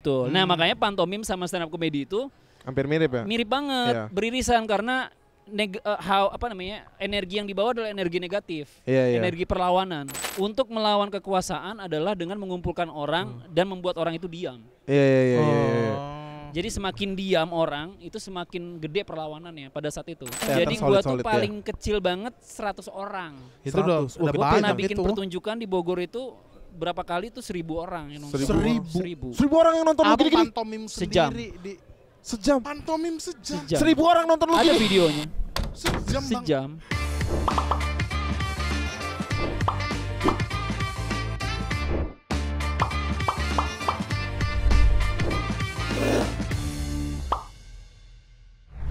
Betul. Nah makanya pantomim sama stand up comedy itu hampir mirip ya? mirip banget, Iya. beririsan karena energi yang dibawa adalah energi negatif, Iya. energi perlawanan. Untuk melawan kekuasaan adalah dengan mengumpulkan orang dan membuat orang itu diam. Iya. Jadi semakin diam orang itu semakin gede perlawanannya pada saat itu. Teater Jadi gua tuh solid-solid ya. paling kecil banget 100 orang. Itu udah Gua pernah banyak bikin itu. pertunjukan di Bogor itu berapa kali tuh 1000 orang yang nonton. 1000 orang yang nonton lu Abang gini-gini? pantomim Sejam. sendiri di Sejam. pantomim sejam. 1000 orang nonton lu Ada gini? videonya. Sejam, Bang. Sejam.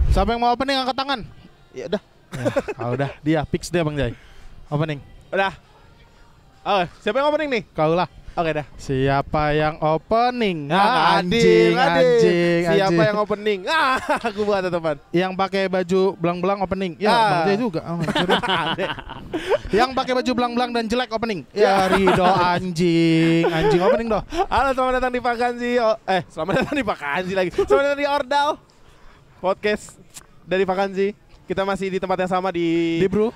Siapa yang mau opening angkat tangan? Ya udah. Udah, dia fix dia Bang Jai. Opening. Udah. Oh, siapa yang opening nih? Kau lah. Oke dah. Siapa yang opening? Ading. Anjing. Siapa yang opening? Aku buat teman. yang pakai baju belang-belang opening? Ya, Bang Jai juga. Yang pakai baju belang-belang dan jelek opening? Ya, Rido anjing. Anjing opening doh. Halo, selamat datang di Vakansi. Selamat datang di Vakansi lagi. Selamat datang di Ordal Podcast dari Vakansi. Kita masih di tempat yang sama di Bro.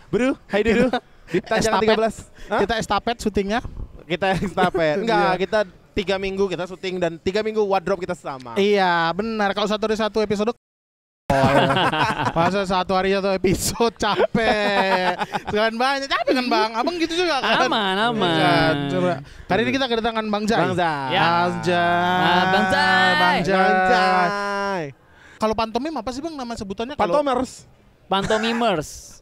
Hai Dudu. Di Tanjakan 13. Hah? Kita estafet syutingnya. Kita estafet. Enggak, kita 3 minggu kita syuting dan 3 minggu wardrobe kita sama. Iya, benar. Kalau satu hari satu episode masa satu hari satu episode capek. Sekian banyak capek kan Bang? Abang gitu juga kan? Aman. Kan, coba. Kali ini kita kedatangan Bang Jai. Bang Zai. Ya. Bang Jai. Bang Jai. Kalau pantomim apa sih Bang nama sebutannya? Pantomers. Pantomimers.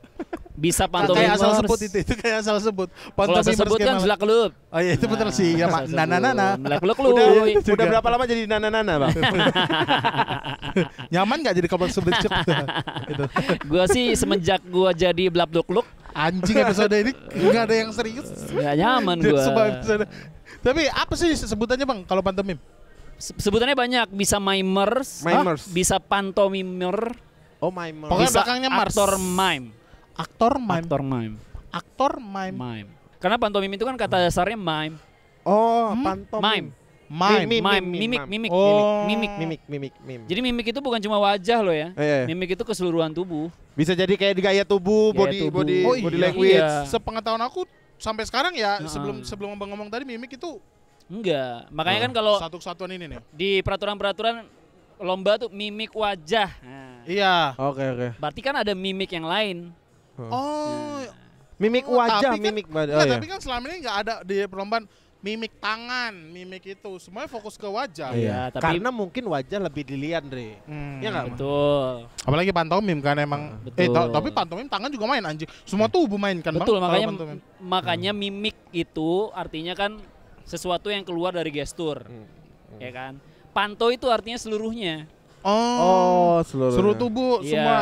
Bisa Kayak pantomimers. asal sebut itu kayak asal sebut. Kalau saya sebut kan jelak lup. Oh iya itu betul sih. Ya Mak. Nana. Jelak lup. Udah berapa lama jadi nana-nana, Bang? Nyaman enggak jadi kalau sebut itu? Gua sih semenjak gua jadi blab luk Anjing episode ini enggak ada yang serius. nggak nyaman gua. Semua episode. Tapi apa sih sebutannya Bang kalau pantomim? Sebutannya banyak, bisa mimers, Mimers. bisa pantomimer, Oh my god. Pokoknya bisa belakangnya mars. aktor mime. Aktor mime. Aktor mime. Mime. Karena pantomim itu kan kata dasarnya mime. Oh, pantomim. Mime. Mime. Mimik. Oh. Mimik. Jadi mimik itu bukan cuma wajah loh ya. Iya. Mimik itu keseluruhan tubuh. Bisa jadi kayak di gaya tubuh, Gaya tubuh. body Oh, body iya. language. Iya. Sepengetahuan aku sampai sekarang ya Heeh. sebelum Abang ngomong tadi mimik itu Enggak. Makanya kan kalau satu-kesatuan ini nih. di peraturan-peraturan lomba tuh mimik wajah. Nah, Iya. Oke. berarti kan ada mimik yang lain. Oh. Mimik Oh, wajah, tapi kan- mimik wajah. Enggak, Oh, tapi kan selama ini enggak ada di perlombaan mimik tangan, mimik itu. Semuanya fokus ke wajah. Iya, tapi- Karena mungkin wajah lebih dilihat, Dre. Iya nggak, Bang? Betul. Apalagi pantomim kan emang. Betul. Tapi pantomim tangan juga main anjing. Semua tubuh main kan Bang. Betul, kalau makanya pantomim. makanya mimik itu artinya kan sesuatu yang keluar dari gestur. Ya kan? Panto itu artinya seluruhnya. Oh, seluruh. seluruh tubuh Iya. semua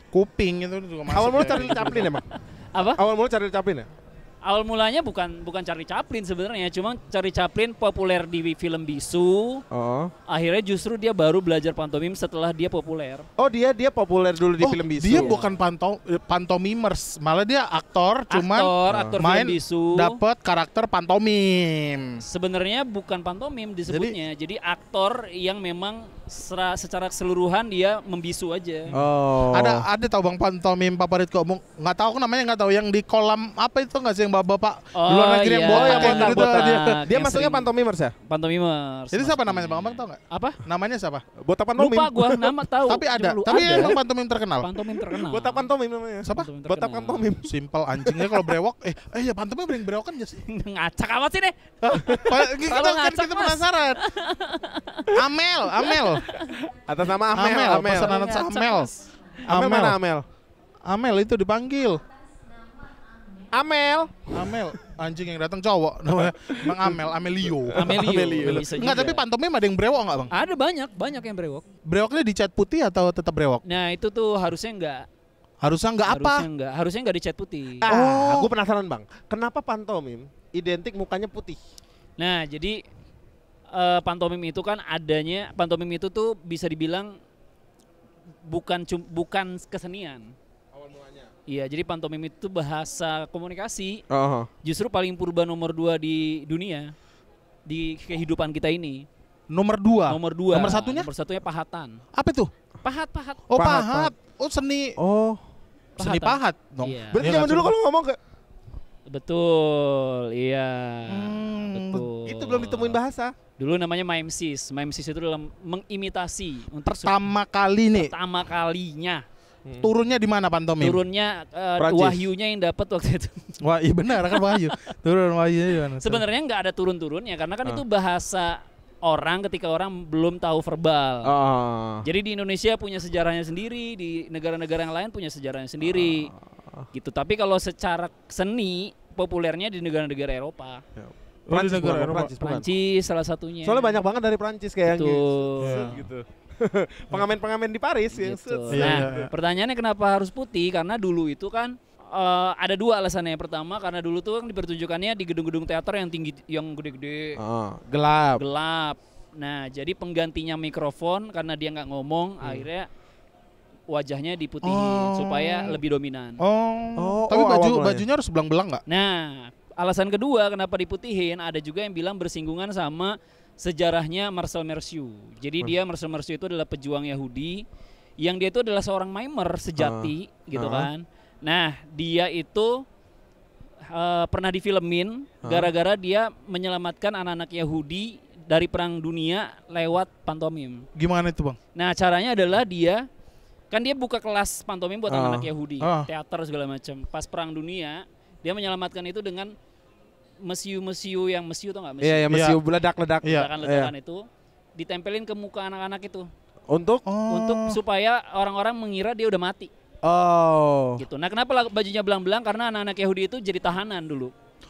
kuping itu juga masuk. Awal mula kayak Charlie gitu. Chaplin ya, Bang? Apa? Awal mula Charlie Chaplin ya? Awal mulanya bukan Charlie Chaplin sebenarnya, cuma Charlie Chaplin populer di film Bisu. Oh. Akhirnya justru dia baru belajar pantomim setelah dia populer. Oh, dia populer dulu di Oh, film Bisu. dia bukan pantomimers, malah dia aktor, cuman Aktor main film Bisu. dapat karakter pantomim. Sebenarnya bukan pantomim disebutnya. Jadi aktor yang memang secara keseluruhan dia membisu aja. Oh. Ada tahu Bang pantomim favorit kok nggak tahu aku namanya nggak tahu yang di kolam apa itu nggak sih yang bapak Oh, di luar negeri yang iya, botak yang yang gitu botak. dia. Dia yang masuknya sering- pantomimers ya? Pantomimers. Jadi siapa maksudnya. namanya Bang tahu nggak? Apa? Namanya siapa? Botak pantomim. Lupa gua nama tahu. Tapi ada. Dulu Tapi ada. emang pantomim terkenal. Pantomim terkenal. Botak pantomim namanya. Siapa? Pantomim Botak terkenal. pantomim. Simpel anjingnya kalau brewok. Ya pantomim paling brewokan ya sih. Ngacak amat sih deh. kita Kalau ngacak, kita Mas. penasaran. Amel. Atas nama Amel. Pesanan Ngacak, Amel. Mas. Amel mana Amel? Amel itu dipanggil. Amel. Anjing yang datang cowok namanya Bang Amelio. Amelio. Bisa Enggak, juga. tapi pantomim ada yang brewok enggak, Bang? Ada banyak yang brewok. Brewoknya dicat putih atau tetap brewok? Nah, itu tuh harusnya enggak. Harusnya enggak apa? Harusnya enggak dicat putih. Aku penasaran, Bang. Kenapa pantomim identik mukanya putih? Nah, jadi pantomim itu kan adanya, pantomim itu tuh bisa dibilang bukan kesenian. Awal mulanya. Iya, jadi pantomim itu bahasa komunikasi. Oh. Justru paling purba nomor 2 di dunia, di kehidupan kita ini. Nomor 2. Nomor 2. Nomor satunya? Nomor satunya pahatan. Apa itu? Pahat. Oh, Pahat. pahat. Oh, seni Oh, seni pahat dong. Iya. berarti Iya, zaman nggak dulu cuma- kalau ngomong kayak Betul, iya. Betul. itu belum ditemuin bahasa. Dulu namanya mimesis. Mimesis itu dalam mengimitasi untuk Pertama kali nih pertama kalinya. turunnya di mana pantomim? Turunnya Prancis. Wahyunya yang dapat waktu itu. Wah, iya benar kan Wahyu. Turun Wahyu di mana? Sebenarnya nggak ada turun-turunnya karena kan Ah. itu bahasa orang ketika orang belum tahu verbal. Oh. Jadi di Indonesia punya sejarahnya sendiri, di negara-negara yang lain punya sejarahnya sendiri. Gitu. Tapi kalau secara seni populernya di negara-negara Eropa. Prancis negara bukan, Eropa. Prancis bukan. Prancis salah satunya. Soalnya banyak banget dari Prancis kayak yang Betul. Iya. gitu. Pengamen-pengamen di Paris yang Gitu. set. Iya, Nah, iya. pertanyaannya kenapa harus putih? Karena dulu itu kan ada dua alasannya. Yang pertama karena dulu tuh kan dipertunjukannya di gedung-gedung teater yang tinggi, yang gede-gede, Oh, gelap. gelap. Nah, jadi penggantinya mikrofon karena dia nggak ngomong, akhirnya wajahnya diputihin supaya lebih dominan. Oh. Oh, Tapi awal mulanya. bajunya harus belang-belang enggak? Nah, alasan kedua kenapa diputihin ada juga yang bilang bersinggungan sama sejarahnya Marcel Mercieu. Jadi dia Marcel Mercieu itu adalah pejuang Yahudi yang dia itu adalah seorang mimer sejati gitu kan. Nah, dia itu pernah difilmin gara-gara dia menyelamatkan anak-anak Yahudi dari perang dunia lewat pantomim. Gimana itu, Bang? Nah, caranya adalah dia buka kelas pantomim buat anak-anak Yahudi, teater segala macam. Pas perang dunia, dia menyelamatkan itu dengan mesiu yang mesiu tau nggak? Iya, ya mesti ledak-ledak. Iya. Ledakan-ledakan itu ditempelin ke muka anak-anak itu Untuk untuk supaya orang-orang mengira dia udah mati gitu. Nah, kenapa bajunya belang-belang? Karena anak-anak Yahudi itu jadi tahanan dulu.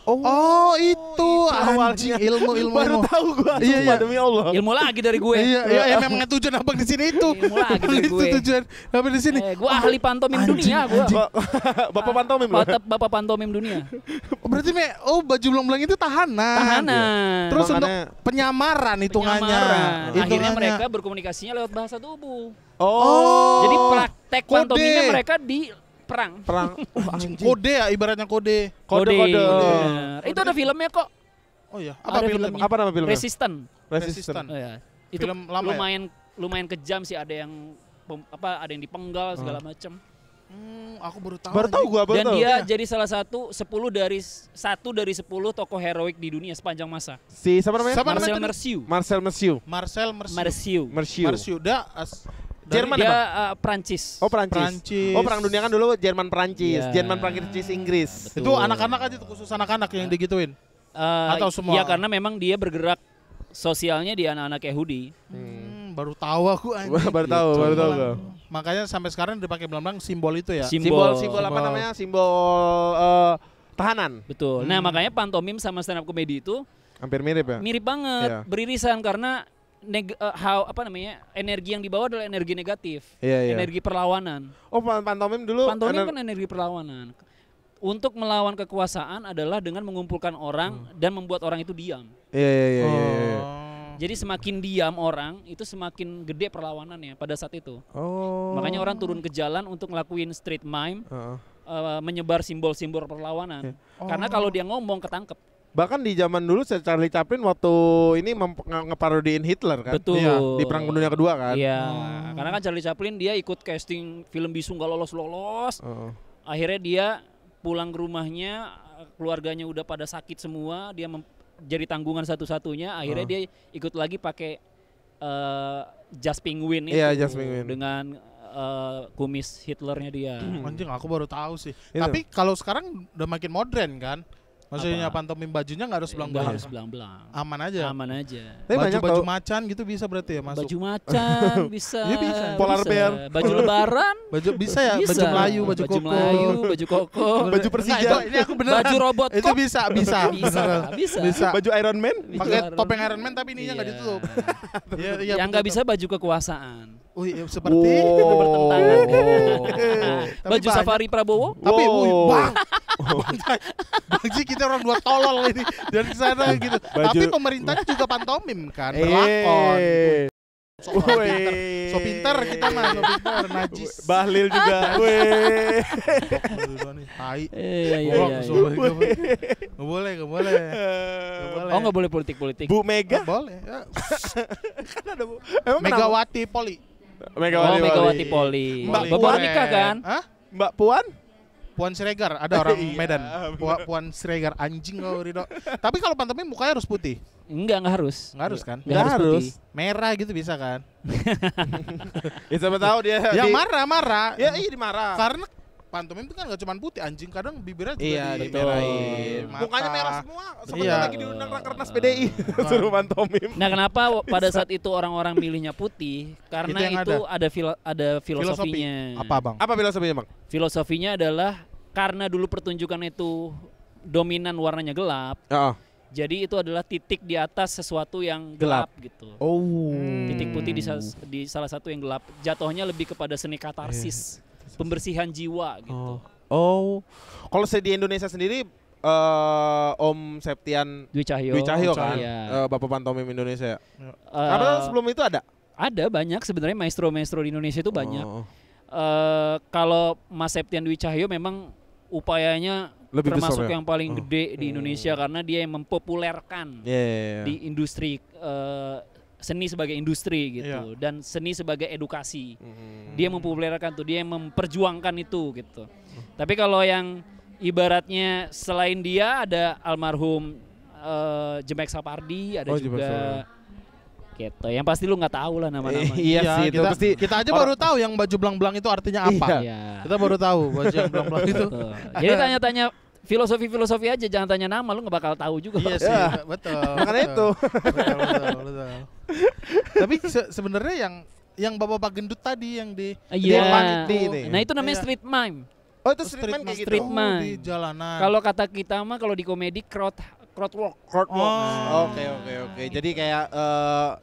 Oh, itu awalnya. anjing ilmu. Baru tahu gua. Iya, Sumpah, iya. demi Allah. Ilmu lagi dari gue. Iya, memang tujuan Abang di sini itu. Ilmu lagi dari Itu gue. tujuan Abang di sini. Gue ahli pantomim Anjing, dunia. Gue Bapak pantomim loh. Bapak pantomim dunia. Berarti baju belang-belang itu tahanan. Tahanan. Terus Makanya- untuk penyamaran hitungannya. Penyamaran. Akhirnya Hitungannya. mereka berkomunikasinya lewat bahasa tubuh. Oh. Jadi praktek kode. pantomimnya mereka di perang. perang. Anjing. Kode ya, ibaratnya kode. Kode. Benar. Itu ada filmnya kok. Oh iya, Ada filmnya? filmnya. Apa nama filmnya? Resisten. Resisten. Oh, ya. Itu Film lama ya? lumayan kejam sih, ada yang ada yang dipenggal segala macam. Aku baru tahu. Baru tahu gua, baru Dan tahu. dia jadi salah satu 1 dari 10 tokoh heroik di dunia sepanjang masa. Si siapa namanya? Siapa? Marcel namanya Mercieu. Marcel Mercieu. Marcel Mercieu. Mercieu. Jerman Dia apa? Prancis. Oh, Prancis. Prancis. Oh, perang dunia kan dulu Jerman Prancis, Iya. Jerman Prancis Inggris. Betul. Itu anak-anak aja tuh, khusus anak-anak yang digituin. Atau semua? Ya karena memang dia bergerak sosialnya di anak-anak Yahudi. Baru tahu aku anjing. Baru tahu, baru tahu gua. Makanya sampai sekarang dipakai belang-belang simbol itu ya. Simbol apa namanya? Simbol tahanan. Betul. Nah, makanya pantomim sama stand up comedy itu Hampir mirip ya. mirip banget, Iya. beririsan karena energi yang dibawa adalah energi negatif, Iya, iya. energi perlawanan. Oh, pantomim dulu. Pantomim kan energi perlawanan. Untuk melawan kekuasaan adalah dengan mengumpulkan orang dan membuat orang itu diam. Iya. Jadi semakin diam orang itu semakin gede perlawanannya pada saat itu. Oh. Makanya orang turun ke jalan untuk ngelakuin street mime, menyebar simbol-simbol perlawanan. Karena kalau dia ngomong ketangkep. Bahkan di zaman dulu Charlie Chaplin waktu ini ngeparodiin Hitler kan. Betul. Iya, di Perang Dunia Kedua kan. Iya. Karena kan Charlie Chaplin dia ikut casting film bisu nggak lolos. Akhirnya dia pulang ke rumahnya, keluarganya udah pada sakit semua, dia jadi tanggungan satu-satunya. Akhirnya dia ikut lagi pakai jas penguin itu. Iya, jas penguin. Dengan kumis Hitlernya dia. Anjing, aku baru tahu sih. Itu. Tapi kalau sekarang udah makin modern kan. Maksudnya Apa? pantomim bajunya nggak harus Nggak belang-belang. harus belang-belang. Aman aja. Aman aja. Tapi banyak Baju-baju tau- macan gitu bisa berarti ya masuk. Baju macan bisa. Iya, bisa. Polar bear. Baju lebaran Baju bisa ya, bisa. baju Melayu, baju koko. Melayu, baju koko. Baju Persija. Enggak, ini aku beneran. Baju robot Itu kok. bisa. Bisa. Bisa. Baju Iron Man. Pakai Iron topeng Man. Iron Man tapi ininya nggak Iya. ditutup. Iya, iya, Yang nggak betul. bisa baju kekuasaan. Wih, seperti Bertentangan. Tapi Baju banyak. safari Prabowo. Tapi Wow. wih, Bang Ji kita orang dua tolol ini dari sana gitu. Tapi pemerintah juga pantomim kan, berlakon. Eh. Woi. So pinter kita mah, so pinter. Najis. Bahlil juga. Weh. Tai. Iya. Gak boleh. Oh nggak boleh politik. Bu Mega. Gak boleh. Ya. Kan ada Bu. Emang kenapa? Megawati Poli. Megawati Poli. Mbak Baru Puan. nikah kan? Hah? Mbak Puan? Puan Siregar, ada orang Iya. Medan. Puan Siregar anjing kau Rido. Tapi kalau pantomim mukanya harus putih. Nggak harus. Nggak harus kan? Nggak harus. Putih. Merah gitu bisa kan? Ya siapa tahu dia. Yang marah-marah. Ya iya dimarah. Karena pantomim itu kan nggak cuma putih, anjing kadang bibirnya juga Iya, dimerahin. Mata. Mukanya merah semua. Seperti Iya. lagi diundang Rakernas PDI. Suruh pantomim. Nah, kenapa pada saat itu orang-orang milihnya putih? Karena Itu yang itu ada filosofinya. Apa bang? Apa filosofinya, Bang? Filosofinya adalah karena dulu pertunjukan itu dominan warnanya gelap, Heeh. jadi itu adalah titik di atas sesuatu yang gelap, gitu. Oh. Titik putih di salah satu yang gelap. Jatuhnya lebih kepada seni katarsis, pembersihan jiwa gitu. Oh. Kalau di Indonesia sendiri Om Septian Dwi Cahyo. kan? Iya. Bapak pantomim Indonesia. Eh, Apa sebelum itu ada? Ada banyak sebenarnya maestro-maestro di Indonesia itu banyak. Oh. Kalau Mas Septian Dwi Cahyo memang upayanya Lebih termasuk besar ya? yang paling gede di Indonesia karena dia yang mempopulerkan Iya. di industri seni sebagai industri gitu Iya. dan seni sebagai edukasi. Hmm. Dia mempopulerkan tuh, dia yang memperjuangkan itu gitu. Tapi kalau yang ibaratnya selain dia ada almarhum Jemek Sapardi, ada Oh, Jemek juga Sapardi. gitu. Yang pasti lu nggak tahu lah nama-nama. Iya sih, itu pasti kita aja baru tahu yang baju belang-belang itu artinya apa. Iya. Kita baru tahu baju yang belang-belang itu. Betul. Jadi tanya-tanya filosofi aja, jangan tanya nama, lu nggak bakal tahu juga. Iya sih, Ya. betul. Makanya itu. Betul. Tapi sebenarnya yang bapak-bapak gendut tadi yang di Iya. Panti ini. Nah itu namanya Iya. street mime. Oh, itu street man kayak gitu. Street man. di jalanan. Kalau kata kita mah kalau di komedi crowd walk. Oke. Jadi kayak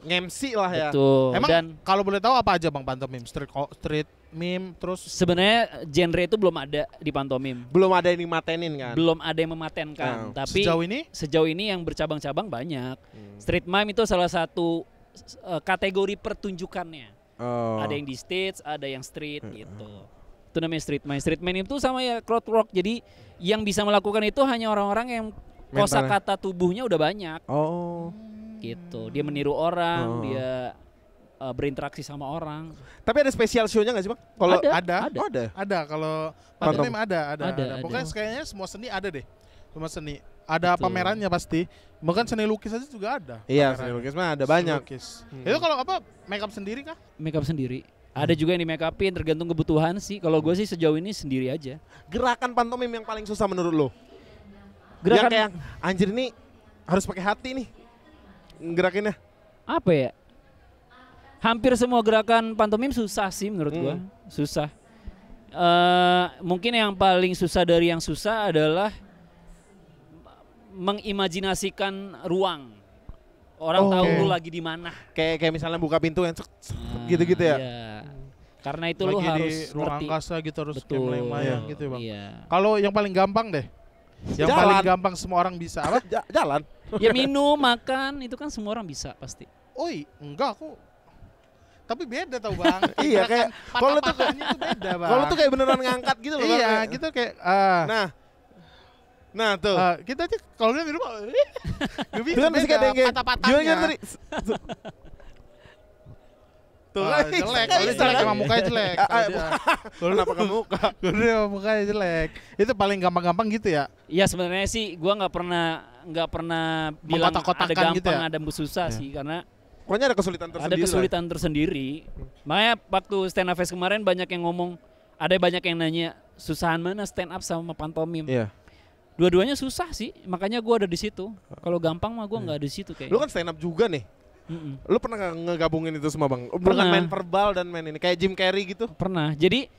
nge-MC lah ya. Betul. Emang Dan kalau boleh tahu apa aja bang pantomim? Street meme terus sebenarnya genre itu belum ada di pantomim. Belum ada yang matenin kan? Belum ada yang mematenkan. Tapi sejauh ini yang bercabang-cabang banyak. Street mime itu salah satu kategori pertunjukannya. Oh. Ada yang di stage, ada yang street gitu. Itu namanya street mime. Street mime itu sama ya crowd work. Jadi yang bisa melakukan itu hanya orang-orang yang kosakata tubuhnya udah banyak. Oh. Gitu. Dia meniru orang, dia berinteraksi sama orang. Tapi ada spesial show-nya nggak sih, Bang? Kalau Ada. Oh, ada. ada kalau pantomim ada. Ada. Pokoknya kayaknya semua seni ada deh. Semua seni. Ada Betul. pamerannya pasti. Bahkan seni lukis aja juga ada. Iya, pamerannya. seni lukis mah ada Seni banyak. lukis. Itu kalau apa makeup sendiri kah? Makeup sendiri. Ada juga yang di make upin tergantung kebutuhan sih. Kalau gue sih sejauh ini sendiri aja. Gerakan pantomim yang paling susah menurut lo? Gerakan Yang kayak anjir ini harus pakai hati nih gerakinnya. apa ya? Hampir semua gerakan pantomim susah sih menurut gua. Susah. Mungkin yang paling susah dari yang susah adalah mengimajinasikan ruang. Orang tahu lu lagi di mana. Kayak misalnya buka pintu yang gitu-gitu ya. Iya. Karena itu lu Lagi harus di ruang ngerti. angkasa gitu harus Betul. kayak melayang gitu ya bang. Iya. Kalau yang paling gampang deh. Yang Jalan. paling gampang semua orang bisa apa? Jalan. Ya minum, makan itu kan semua orang bisa pasti. Oi, enggak aku. Tapi beda tau bang. Iya, kayak kalau tuh patah-patahnya itu beda bang. Kalau tuh kayak beneran ngangkat gitu loh. Bang. iya, gitu kayak Nah tuh. kita aja kalau dia di rumah gak bisa Itu kan masih kayak kayak patah-patahnya. gimana tadi? Tuh jelek, kalau dia jelek emang mukanya jelek. Kenapa kamu muka? Kalau dia emang mukanya jelek. Itu paling gampang-gampang gitu ya. Iya sebenarnya sih gua nggak pernah bilang ada Mengkotak-kotakan gampang gitu ya? ada susah sih karena Pokoknya ada kesulitan tersendiri. ada kesulitan tersendiri. Makanya waktu stand up fest kemarin banyak yang ngomong, ada banyak yang nanya susahan mana stand up sama pantomim. Iya. Dua-duanya susah sih, makanya gua ada di situ. Kalau gampang mah gua nggak ada di situ kayak. Lu kan stand up juga nih. Lu pernah nggak ngegabungin itu semua bang? Bukan Pernah. main verbal dan main ini kayak Jim Carrey gitu? Pernah. Jadi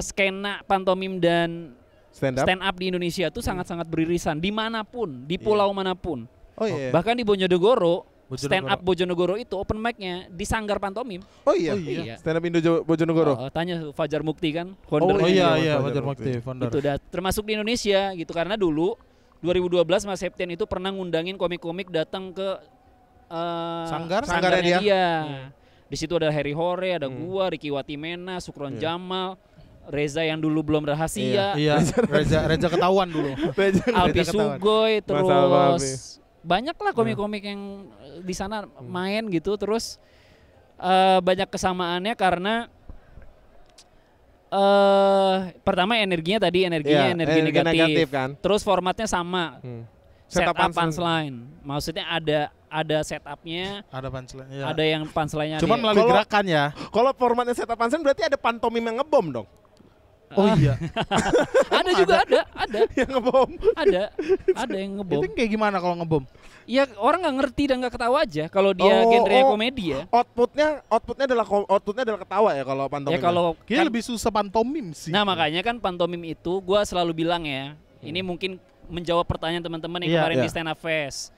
skena pantomim dan Stand up? stand up di Indonesia tuh sangat-sangat beririsan dimanapun, di pulau manapun. Oh iya. Bahkan di Bojonegoro, stand up Bojonegoro itu open mic-nya di Sanggar Pantomim. Oh iya. Oh iya. Stand up Bojonegoro. Tanya Fajar Mukti kan, Oh foundernya. iya, iya, Fajar Fajar Mukti. Mukti, founder. Itu termasuk di Indonesia gitu karena dulu 2012 Mas Septian itu pernah ngundangin komik-komik datang ke Sanggar? Sanggarnya dia. Di situ ada Harry Hore, ada gua, Ricky Watimena, Sukron Jamal, Reza yang dulu belum rahasia, Iya, Reza ketahuan dulu. Alpi ketahuan. Sugoi, Masalah Alpi. terus banyak lah komik-komik yang di sana main gitu. Terus banyak kesamaannya karena pertama energinya tadi energi negatif kan. Terus formatnya sama. Setup Setup punchline. Maksudnya ada setupnya, Ada punchline. Iya. ada yang punchline-nya. Cuman ada. melalui Kalau- gerakan ya. Kalau formatnya setup punchline berarti ada pantomim yang ngebom dong. Oh iya. Ada juga ada Yang ngebom. ada yang ngebom. Itu kayak gimana kalau ngebom? Ya orang nggak ngerti dan nggak ketawa aja kalau dia genrenya komedi ya. Outputnya adalah ketawa ya kalau pantomim. Ya kalau Kayaknya kan- lebih susah pantomim sih. nah makanya kan pantomim itu gua selalu bilang ya. Ini mungkin menjawab pertanyaan teman-teman yang Iya, kemarin iya. di Stand Up Fest.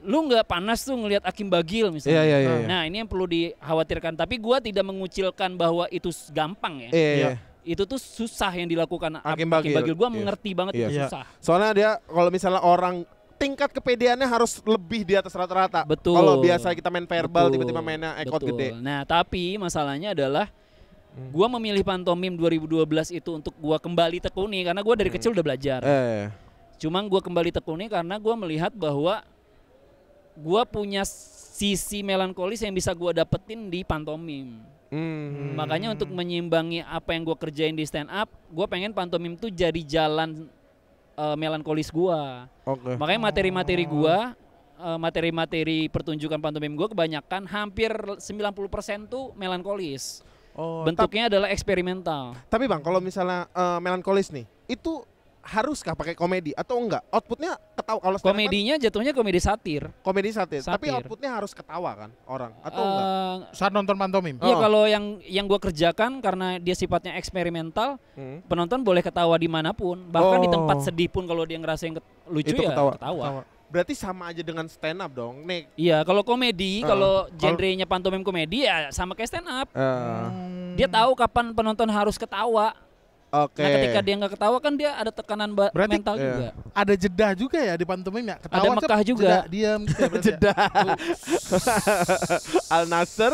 Lu nggak panas tuh ngelihat Akim Bagil misalnya. Iya. Nah ini yang perlu dikhawatirkan. Tapi gua tidak mengucilkan bahwa itu gampang ya. Iya. Itu tuh susah yang dilakukan Akim Bagil. Gua Iya. mengerti banget Iya. itu Iya. susah. Soalnya dia kalau misalnya orang tingkat kepedeannya harus lebih di atas rata-rata. Betul. Kalau biasa kita main verbal Betul. tiba-tiba mainnya ekot Betul. gede. Nah, tapi masalahnya adalah gua memilih pantomim 2012 itu untuk gua kembali tekuni karena gua dari kecil udah belajar. Cuma gua kembali tekuni karena gua melihat bahwa gua punya sisi melankolis yang bisa gua dapetin di pantomim. Makanya untuk menyeimbangi apa yang gua kerjain di stand up, gua pengen pantomim tuh jadi jalan melankolis gua. Oke. Makanya materi-materi gua, materi-materi pertunjukan pantomim gua kebanyakan hampir 90% tuh melankolis. Oh, Bentuknya adalah eksperimental. tapi Bang, kalau misalnya melankolis nih, itu haruskah pakai komedi atau enggak? Outputnya ketawa kalau stand up kan Komedinya jatuhnya komedi satir. komedi satir, tapi Satir. outputnya harus ketawa kan orang atau enggak? Saat nonton pantomim. Iya Oh. kalau yang gua kerjakan karena dia sifatnya eksperimental, penonton boleh ketawa dimanapun, bahkan di tempat Oh. sedih pun kalau dia ngerasain lucu Itu ya ketawa. Berarti sama aja dengan stand up dong. Nih, Iya kalau komedi, kalau Kalau- genrenya pantomim komedi ya sama kayak stand up. Hmm. Dia tahu kapan penonton harus ketawa. oke. Nah ketika dia nggak ketawa kan dia ada tekanan Berarti- mental iya. juga. Ada jeda juga ya di pantomim ya. Ketawa Ada Mekah cep, juga. Jeda, diam gitu ya berarti ya. Jeda. Al Nasser.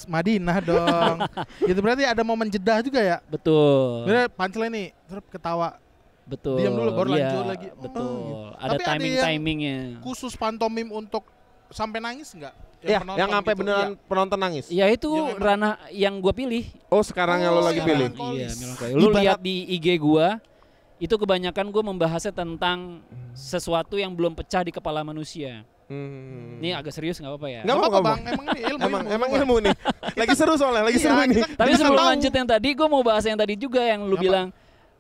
Madinah dong. Gitu berarti ada momen jeda juga ya. Betul. Bener punchline nih, terus ketawa. Betul. Diam dulu, baru iya, lanjut lagi. Betul. Oh, gitu. Ada Tapi ada timingnya. Khusus pantomim untuk sampai nangis enggak? Ya, penonton yang sampai gitu. beneran Iya. penonton nangis. Ya itu Yang emang- ranah yang gua pilih. Oh, sekarang yang lo lagi yang pilih. melankolis. Iya, melankolis. Lu Ibarat- lihat di IG gua, itu kebanyakan gua membahasnya tentang sesuatu yang belum pecah di kepala manusia. Ini agak serius nggak apa-apa ya. Nggak Apa apa-apa, Bang? Emang ini ilmu. Emang ilmu nih. Lagi seru soalnya, lagi Iya, seru nih. kita- Tapi kita sebelum tahu. lanjut yang tadi, gua mau bahas yang tadi juga yang lu Apa? bilang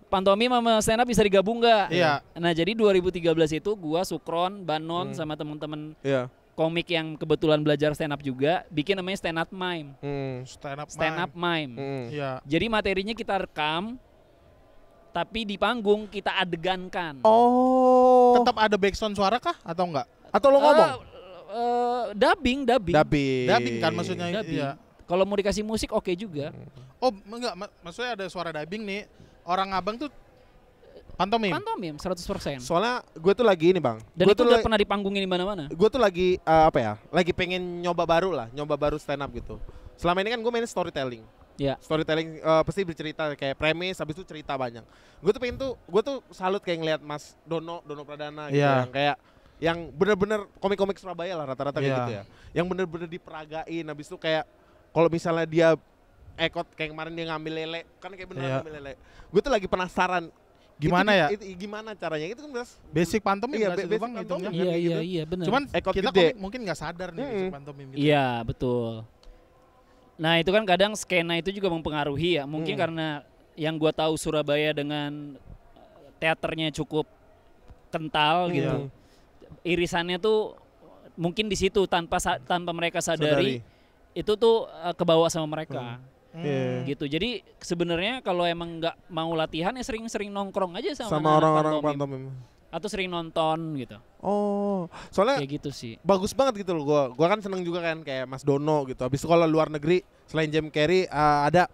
pantomim sama stand up bisa digabung nggak? Iya. Nah jadi 2013 itu gua Sukron, Banon sama temen-temen Iya. komik yang kebetulan belajar stand up juga bikin namanya stand up mime. Stand up mime. Iya. Jadi materinya kita rekam, tapi di panggung kita adegankan. Oh. Tetap ada backsound suara kah atau enggak? Atau lo ngomong? Dubbing. Dubbing kan maksudnya. Dubbing. Iya. Kalau mau dikasih musik oke juga. Oh, enggak, maksudnya ada suara dubbing nih. Orang abang tuh pantomim. Pantomim 100%. Soalnya gue tuh lagi ini Bang. Dan Gue itu tuh udah pernah dipanggungin di mana-mana. gue tuh lagi lagi pengen nyoba baru stand up gitu. Selama ini kan gue main storytelling. Ya. Storytelling pasti bercerita kayak premis, habis itu cerita banyak. Gue tuh salut kayak ngeliat Mas Dono Pradana gitu Iya. yang kayak yang bener-bener komik-komik Surabaya lah rata-rata kayak Iya. gitu ya. Yang bener-bener diperagain, habis itu kayak kalau misalnya dia ekot kayak kemarin dia ngambil lele, kan kayak beneran Iya. ngambil lele. Gue tuh lagi penasaran Gimana ya? Gimana caranya? Itu kan beras Basic pantomim Iya, nggak sih, basic Bang, pantomim. hitungnya? Kayak gitu. Iya benar. Cuman Ekot kita gede. mungkin nggak sadar nih basic pantomim gitu. Iya betul. Nah itu kan kadang skena itu juga mempengaruhi ya. Mungkin karena yang gua tahu Surabaya dengan teaternya cukup kental Iya. gitu. Irisannya tuh mungkin di situ tanpa mereka sadari itu tuh kebawa sama mereka. Iya. Gitu. Jadi sebenarnya kalau emang nggak mau latihan ya sering-sering nongkrong aja sama, Sama anak-anak orang-orang pantomim. pantomim. Atau sering nonton gitu. Oh, soalnya Kayak gitu sih. bagus banget gitu loh. Gua kan seneng juga kan kayak Mas Dono gitu. Habis itu kalau luar negeri selain Jim Carrey ada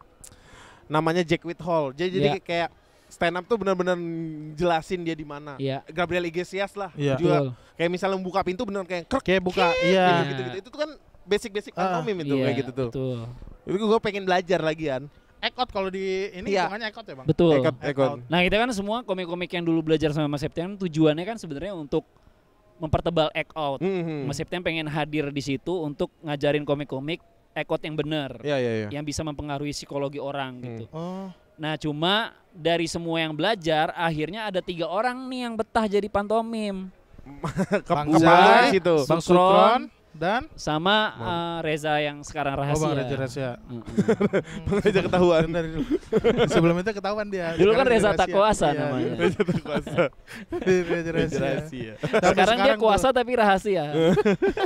namanya Jack Whitehall. Jadi Iya. kayak stand up tuh benar-benar jelasin dia di mana. Iya. Gabriel Iglesias lah. Iya. Juga Betul. kayak misalnya membuka pintu benar kayak krek Kayak buka, iya. gitu-gitu. Itu tuh kan basic-basic pantomim itu Iya, kayak gitu tuh. Betul. Itu gue pengen belajar lagian. Ekot kalau di ini Iya. hitungannya ekot ya bang. Betul. Ekot. Nah kita kan semua komik-komik yang dulu belajar sama Mas Septian tujuannya kan sebenarnya untuk mempertebal act out. Mas Septian pengen hadir di situ untuk ngajarin komik-komik act out yang benar, Iya. yang bisa mempengaruhi psikologi orang gitu. Oh. Nah cuma dari semua yang belajar akhirnya ada 3 orang nih yang betah jadi pantomim Bang Gua Zai, di situ. Bang Sukron, Sukron dan sama Reza yang sekarang rahasia. Bang Reza Rahasia. Bang aja ketahuan. Dari dulu. Sebelum itu ketahuan dia. Dulu kan Sekarang Reza Rahasia. tak kuasa Iya, namanya. Kuasa. Reza Rahasia. Rahasia. Sampai Sekarang dia tuh kuasa tapi rahasia.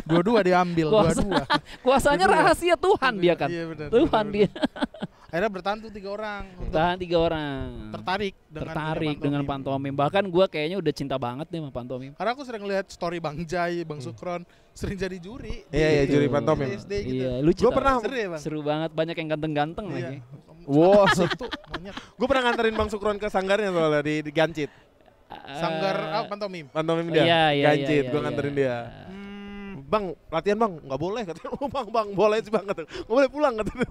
dua-dua diambil, Kuasa. dua-dua. Kuasanya Dua-dua. rahasia Tuhan dia kan. Iya, benar, Tuhan benar, dia. Akhirnya bertahan tuh 3 orang. untuk Tahan 3 orang. tertarik Dengan pantomim. Bahkan gua kayaknya udah cinta banget nih sama pantomim. Karena aku sering lihat story Bang Jai, Bang Sukron sering jadi juri. Iya, di juri pantomim. SD gitu. Iya, lucu. Gua tau. pernah- Seru ya, Bang? Seru banget, banyak yang ganteng-ganteng Iya. lagi. Wow. Itu monyet. Gue pernah nganterin Bang Sukron ke sanggarnya soalnya di Gancit. Sanggar pantomim. Pantomim dia. Iya, Gancit, iya, gue iya, nganterin iya. dia. Bang, latihan bang, nggak boleh katanya. Oh bang, boleh sih bang katanya. Nggak boleh pulang katanya.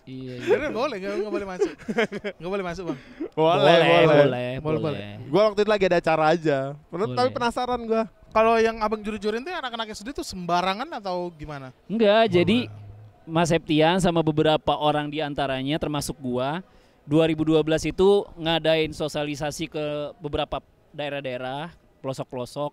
Iya, iya. Karena boleh, nggak boleh masuk. Nggak boleh masuk Bang. Boleh. Gue waktu itu lagi ada acara aja. Boleh. Tapi penasaran gue. Kalau yang abang juri-juriin tuh anak-anak SD tuh sembarangan atau gimana? Enggak, jadi Mas Septian sama beberapa orang di antaranya termasuk gua 2012 itu ngadain sosialisasi ke beberapa daerah-daerah, pelosok-pelosok.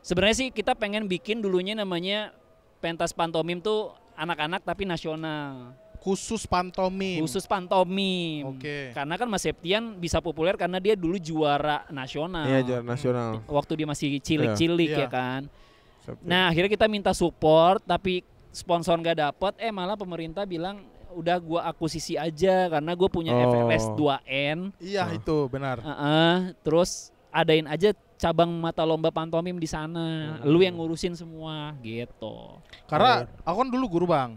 Sebenarnya sih kita pengen bikin dulunya namanya pentas pantomim tuh anak-anak tapi nasional. Khusus pantomim. Khusus pantomim. Oke. Karena kan Mas Septian bisa populer karena dia dulu juara nasional. Iya juara nasional. Waktu dia masih cilik-cilik Iya. ya kan. Nah akhirnya kita minta support tapi sponsor nggak dapet, malah pemerintah bilang udah gua akuisisi aja karena gue punya FLS 2N. Iya itu benar. Terus adain aja cabang mata lomba pantomim di sana. Lu yang ngurusin semua gitu. Karena aku kan dulu guru Bang.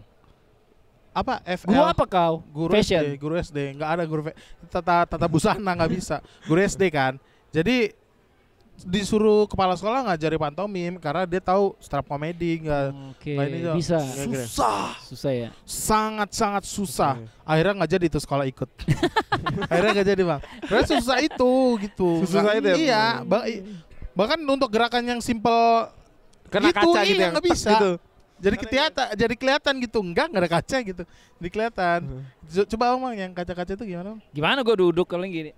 Apa FL? Guru apa kau? Guru Fashion. SD, guru SD. Nggak ada guru tata busana nggak bisa. Guru SD kan. Jadi disuruh kepala sekolah ngajari pantomim karena dia tahu stand up comedy nggak. Oke, Nah, ini bisa. susah Ya. sangat susah. Akhirnya nggak jadi tuh sekolah ikut. Akhirnya nggak jadi Bang. Karena susah itu gitu. Susah itu ya? Iya. Bahkan untuk gerakan yang simple Kena kaca gitu iya, yang nggak tek bisa. gitu. Jadi kelihatan gitu. Enggak ada kaca gitu. Jadi kelihatan. Coba Bang yang kaca-kaca itu gimana Bang? Gimana gue duduk kalau gini?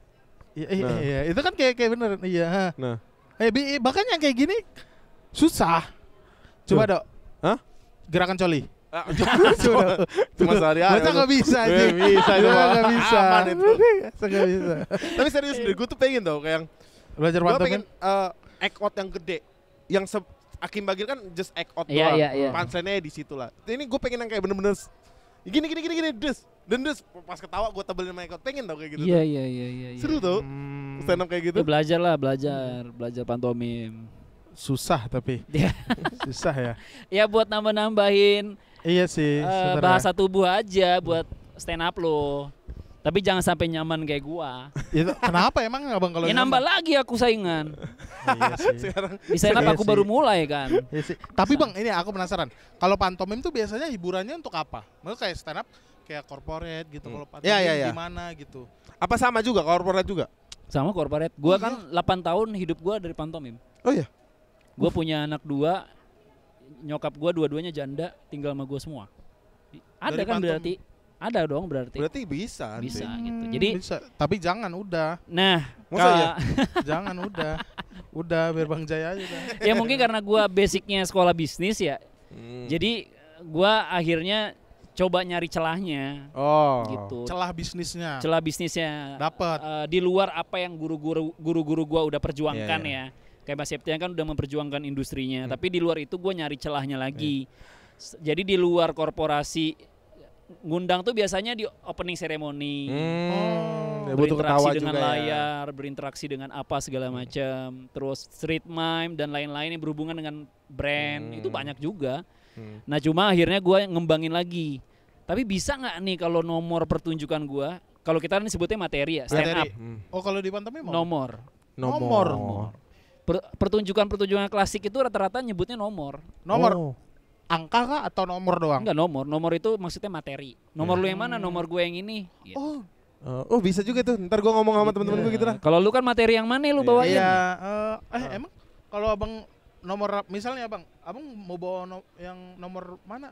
Iya, itu kan kayak bener. Iya. Nah. Bahkan yang kayak gini susah. Coba dok. Hah? Gerakan coli. Coba. Cuma sehari-hari. Masa nggak bisa aja. Bisa itu mah. Nggak bisa. Aman itu. Masa nggak bisa. Tapi serius deh, gue tuh pengen tau kayak yang Belajar gue pantomim. pengen act out yang gede. Yang Akim Bagir kan just act out Iya, doang. iya, iya. Punchline-nya di situ lah. Ini gue pengen yang kayak bener-bener gini des. Dan des pas ketawa gue tebelin sama act out. Pengen tau kayak gitu. Iya. tuh. Seru tuh. Stand up kayak gitu. Ya belajar pantomim. Susah tapi. Ya. Susah ya. Ya buat nambah-nambahin Iya sih. sebenarnya. bahasa tubuh aja buat stand up lo. Tapi jangan sampai nyaman kayak gua. Itu kenapa emang abang kalau Ya nambah lagi aku saingan. Iya sih. Sekarang Di stand up Iya aku sih. baru mulai kan. Iya sih. Tapi Bang, ini aku penasaran. Kalau pantomim tuh biasanya hiburannya untuk apa? Maksudnya kayak stand up kayak corporate gitu. Kalau pantomim Iya. gimana gitu. apa sama juga korporat juga? Sama corporate. Gua kan 8 tahun hidup gua dari pantomim. Oh iya. Gua punya anak 2. Nyokap gua dua-duanya janda, tinggal sama gua semua. Ada Dari kan pantom- berarti? Ada dong berarti. Berarti bisa. Bisa Andri. gitu. Jadi bisa. Tapi jangan udah. nah, Masa ya? Jangan udah. Udah biar Bang Jaya aja udah. ya mungkin karena gua basicnya sekolah bisnis ya. Hmm. Jadi gua akhirnya coba nyari celahnya Oh. gitu. Celah bisnisnya. Celah bisnisnya Dapat. di luar apa yang guru-guru gua udah perjuangkan Iya, ya. Kayak Mas Septian kan udah memperjuangkan industrinya, tapi di luar itu gua nyari celahnya lagi. Jadi di luar korporasi ngundang tuh biasanya di opening ceremony. Ya, butuh ketawa Berinteraksi dengan juga ya. layar, berinteraksi dengan apa segala macam, terus street mime dan lain-lain yang berhubungan dengan brand itu banyak juga. Nah cuma akhirnya gue ngembangin lagi. Tapi bisa nggak nih kalau nomor pertunjukan gue Kalau kita kan sebutnya materi ya, stand up. Oh, kalau di pantomim apa? Nomor. Nomor. Pertunjukan klasik itu rata-rata nyebutnya nomor. Nomor Oh. angka kah atau nomor doang? Enggak nomor. Nomor itu maksudnya materi. Nomor lu yang mana? Nomor gue yang ini. Gitu. Oh, Bisa juga tuh. Ntar gue ngomong sama temen-temen gue gitu lah. Kalau lu kan materi yang mana lu bawain? iya. Emang kalau abang nomor misalnya abang mau bawa yang nomor mana?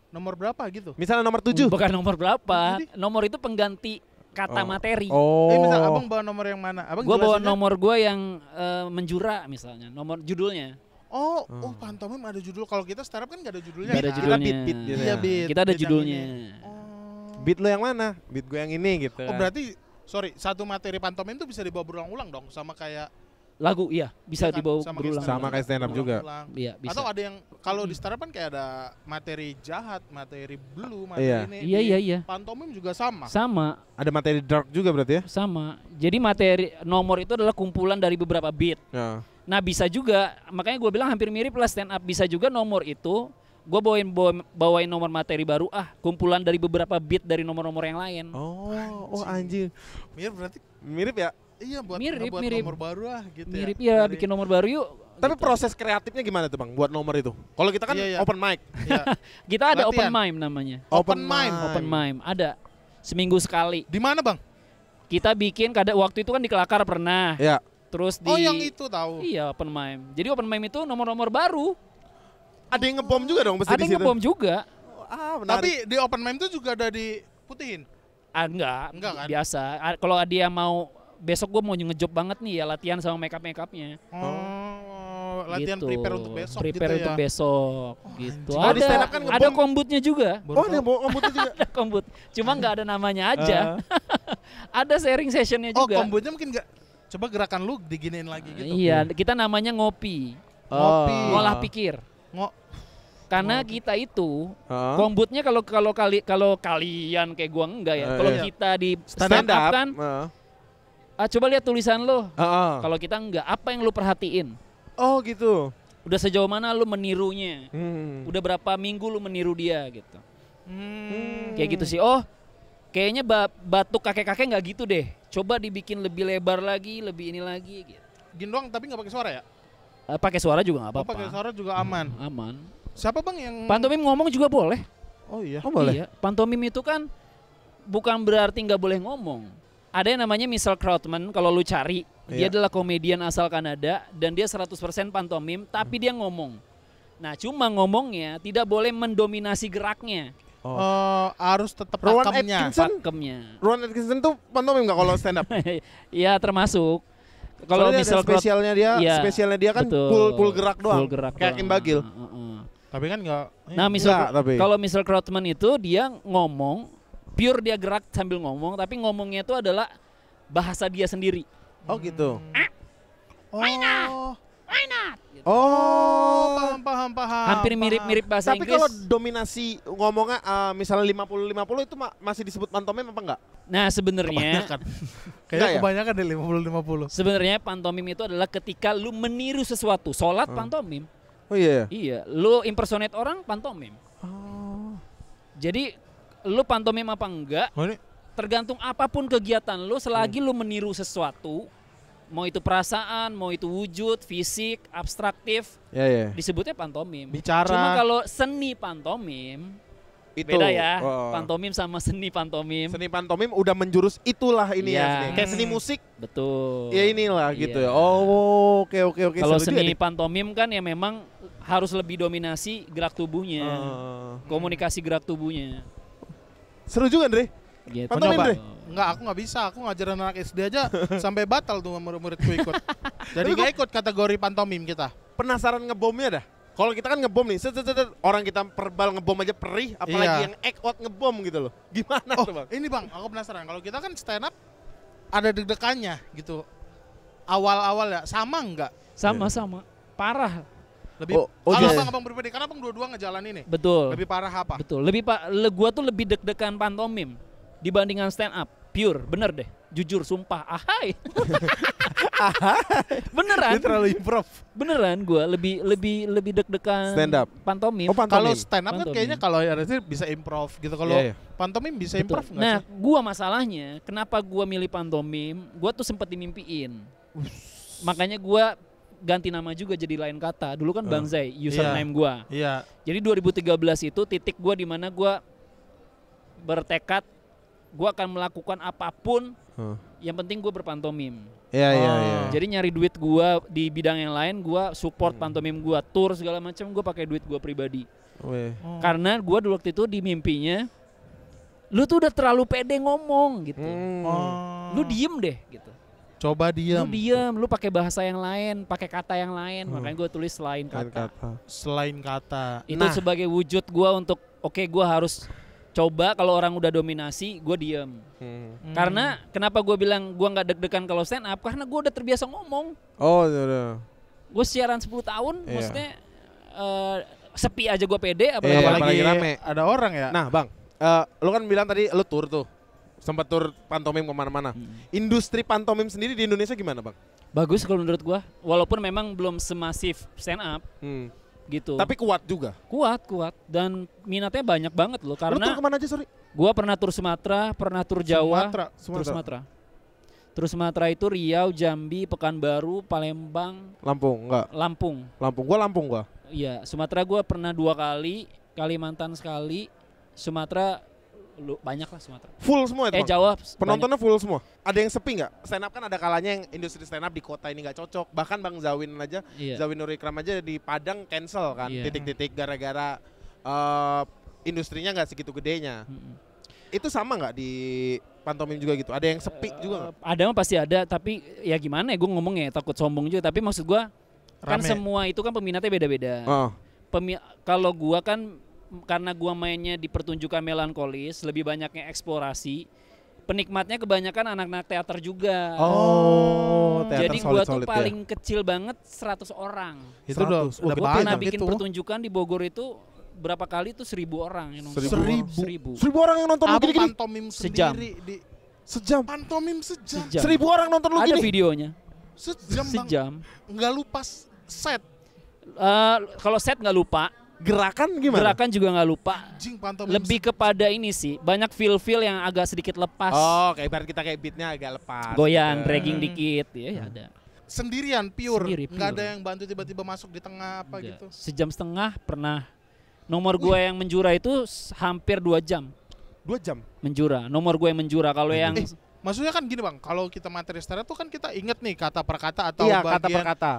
Nomor berapa gitu? Misalnya nomor 7. Bukan nomor berapa. Jadi? Nomor itu pengganti kata materi. Oh. Misal abang bawa nomor yang mana? Abang Gue bawa jelasinnya? nomor gue yang menjura misalnya. Nomor judulnya. Oh, pantomim ada judul. Kalau kita stand up kan nggak ada judulnya. Nggak ada kan? judulnya. beat gitu Iya, ya. beat. Kita ada Beat yang judulnya. ini. Beat lo yang mana? Beat gue yang ini gitu. Oh, berarti satu materi pantomim itu bisa dibawa berulang-ulang dong, sama kayak Lagu, iya. Bisa ya kan? dibawa Sama berulang. Sama kayak stand up juga. berulang-ulang. Iya, bisa. Atau ada yang kalau di stand up kan kayak ada materi jahat, materi blue, materi Iya. ini. Iya, Di iya, iya. Pantomim juga sama. Sama. Ada materi dark juga berarti ya? Sama. Jadi materi nomor itu adalah kumpulan dari beberapa beat. Ya. Nah bisa juga, makanya gue bilang hampir mirip lah stand up. Bisa juga nomor itu gue bawain nomor materi baru, kumpulan dari beberapa beat dari nomor-nomor yang lain. Oh anjing. Mirip ya? Mirip ya? Iya, buat Mirip, buat mirip. nomor baru gitu Mirip ya. ya, Dari- bikin nomor baru yuk. Tapi Gitu. proses kreatifnya gimana tuh Bang buat nomor itu? Kalau kita kan Iya, iya. open mic. Iya. Kita ada Latihan. open mime namanya. Open mime. Open mime ada seminggu sekali. Di mana, Bang? Kita bikin waktu itu kan di Kelakar pernah. Ya. Terus di Oh, yang itu tahu. Iya open mime. Jadi open mime itu nomor-nomor baru. Ada yang ngebom juga dong pasti Ada di yang situ. ngebom juga. Menarik. Tapi di open mime itu juga ada diputihin. Enggak kan? biasa. Kalau dia mau besok gue mau ngejob banget nih ya latihan sama makeupnya. Oh, latihan Gitu. prepare untuk besok Prepare gitu untuk ya. besok gitu. Kalau di stand up kan Ada ngebom. kombutnya juga. Oh, ada komputer juga. Ada kombut. Cuma nggak ada namanya aja. Ada sharing sessionnya Oh, juga. kombutnya mungkin nggak. Coba gerakan lu diginiin lagi gitu. Iya, kita namanya ngopi. Ngopi. Ngolah pikir. Karena Ngopi. kita itu Heeh. kombutnya kalau kalian kayak gua enggak ya. Kalau iya. kita di stand up kan, coba lihat tulisan lo. Heeh. Kalau kita enggak, apa yang lu perhatiin? Oh gitu. Udah sejauh mana lu menirunya? Hmm. Udah berapa minggu lu meniru dia gitu. Hmm. Kayak gitu sih. Oh, kayaknya batuk kakek-kakek nggak gitu deh. Coba dibikin lebih lebar lagi, lebih ini lagi gitu. Gini doang tapi nggak pakai suara ya? Pakai suara juga nggak Oh, apa-apa. pakai suara juga aman. Aman. Siapa Bang yang Pantomim ngomong juga boleh. Oh iya. Oh boleh. Iya. Pantomim itu kan bukan berarti nggak boleh ngomong. Ada yang namanya Michelle Krautman, kalau lu cari, dia Iya. adalah komedian asal Kanada dan dia 100% pantomim, tapi dia ngomong. Nah, cuma ngomongnya tidak boleh mendominasi geraknya, Harus tetap Rowan pakemnya. Atkinson? pakemnya. Rowan Atkinson tuh pantomim nggak kalau stand up? Ya termasuk. Kalau Soalnya ada Michelle Krautman spesialnya dia kan betul, full gerak doang. full gerak Kayak doang. Kim Bagil. Heeh. Tapi kan nggak. Nah, Enggak, tapi. kalau Michelle Krautman itu dia ngomong, pure dia gerak sambil ngomong, tapi ngomongnya itu adalah bahasa dia sendiri. Oh gitu. Oh. Oh. Paham. Hampir mirip-mirip bahasa Tapi Inggris. kalau dominasi ngomongnya misalnya 50-50 itu masih disebut pantomim apa enggak? Nah, sebenarnya Kayaknya Enggak ya? kebanyakan deh 50-50. sebenarnya pantomim itu adalah ketika lu meniru sesuatu. Sholat pantomim. Oh iya. Iya, lu impersonate orang pantomim. Jadi lu pantomim apa enggak Oh, ini tergantung apapun kegiatan lu selagi lu meniru sesuatu, mau itu perasaan, mau itu wujud, fisik, abstraktif, Iya. disebutnya pantomim. Bicara. Cuma kalau seni pantomim Itu. beda ya. Oh. Pantomim sama seni pantomim. Seni pantomim udah menjurus itulah ini Iya. ya. Seni. Kayak seni musik Betul. ya inilah gitu Iya. ya. Oh, oke. Kalau Seru juga seni nih. pantomim kan ya memang harus lebih dominasi gerak tubuhnya, komunikasi gerak tubuhnya. Seru juga, Andre. Gitu. Pantomim, Coba. Dre? Enggak, aku nggak bisa. Aku ngajarin anak SD aja sampai batal tuh murid-muridku ikut. Jadi nggak ikut kategori pantomim kita. Penasaran ngebomnya dah. Kalau kita kan ngebom nih, orang kita perbal ngebom aja perih, apalagi Iya. yang act out ngebom gitu loh. Gimana Oh, tuh, Bang? ini Bang, aku penasaran. Kalau kita kan stand up ada deg-degannya gitu. Awal-awal ya sama nggak? Sama-sama. Parah. Lebih jadi- kalau abang pribadi, karena abang dua-dua ngejalan ini. Betul. Lebih parah apa? Betul. Gua tuh lebih deg-degan pantomim dibandingkan stand up. Pure, bener deh. Jujur, sumpah. Ahai. Beneran. Dia terlalu improv. Beneran gue lebih deg-degan Stand up. pantomim. Oh, pantomim. Kalau stand up kan Pantomim. kayaknya kalau harusnya bisa improv gitu. Kalau Iya, iya. pantomim bisa Betul. improv nggak Nah, sih? gua masalahnya kenapa gua milih pantomim? Gua tuh sempet dimimpiin. Makanya gua ganti nama juga jadi lain kata. Dulu kan Bang Zai, username gua. Iya. Jadi 2013 itu titik gua di mana gua bertekad gua akan melakukan apapun, yang penting gua berpantomim. Iya, iya, Oh. iya. Jadi nyari duit gua di bidang yang lain, gua support pantomim gua, tour segala macam gua pakai duit gua pribadi. Weh. Karena gua dulu waktu itu di mimpinya, lu tuh udah terlalu pede ngomong gitu. Oh. Lu diem deh gitu. Coba diam. Lu diem, lu pakai bahasa yang lain, pakai kata yang lain. Makanya gue tulis selain Lain kata. Selain kata. Itu sebagai wujud gue untuk oke, gue harus coba kalau orang udah dominasi, gue diem. Karena kenapa gue bilang gue nggak deg-degan kalau stand up? Karena gue udah terbiasa ngomong. Oh, udah. Gue siaran 10 tahun, Iya. maksudnya sepi aja gue pede. Iya, Apalagi apalagi rame. ada orang ya. Nah, Bang, lu kan bilang tadi lu tour tuh. Sempat tour pantomim kemana-mana. Industri pantomim sendiri di Indonesia gimana, Bang? bagus kalau menurut gue. Walaupun memang belum semasif stand up gitu. Tapi kuat juga. kuat dan minatnya banyak banget loh. Lu Karena tour kemana aja, sorry? gua pernah tur Sumatera, pernah tur Jawa, tur Sumatera. Sumatera. Tur Sumatera itu Riau, Jambi, Pekanbaru, Palembang, Lampung, enggak. Lampung. Lampung gua. Iya, Sumatera gua pernah 2 kali, Kalimantan sekali, Sumatera banyak lah Sumatera. Full semua itu, Bang? Jawa Penontonnya full semua. Ada yang sepi nggak? Stand up kan ada kalanya yang industri stand up di kota ini nggak cocok. Bahkan Bang Zawin aja, Iya. Zawin Nurikram aja di Padang cancel kan. Iya. Titik-titik gara-gara industrinya nggak segitu gedenya. Itu sama nggak di pantomim juga gitu? Ada yang sepi juga nggak? Ada mah pasti ada, tapi ya gimana ya gue ngomongnya takut sombong juga. Tapi maksud gua kan Rame. semua itu kan peminatnya beda-beda. Oh. Kalau gua kan karena gua mainnya di pertunjukan melankolis, lebih banyaknya eksplorasi. Penikmatnya kebanyakan anak-anak teater juga. Oh, teater Jadi gua tuh solid-solid ya. paling kecil banget 100 orang. Itu udah 100. Wah, udah Gua pernah banyak bikin itu. pertunjukan di Bogor itu berapa kali tuh 1000 orang yang nonton. 1000. 1000 orang yang nonton lu Abang gini-gini? pantomim Sejam. sendiri di Sejam. pantomim sejam. Sejam. 1000 orang nonton lu Ada gini? videonya. Sejam, Bang. Sejam. Enggak lupa set. Kalau set nggak lupa, Gerakan gimana? gerakan juga nggak lupa. Anjing pantomim. Lebih kepada ini sih, banyak feel yang agak sedikit lepas. Oh, kayak ibarat kita kayak beatnya agak lepas. Goyang, gitu. dragging dikit, ya ada. sendirian pure. Sendiri, Enggak pure. ada yang bantu tiba-tiba masuk di tengah apa Enggak. gitu. Sejam setengah pernah. Nomor gue yang menjura itu hampir 2 jam 2 jam. menjura. Nomor gue yang menjura. Kalau yang Maksudnya kan gini, Bang, kalau kita materi stand up tuh kan kita inget nih kata per kata atau Iya, bagian kata per kata.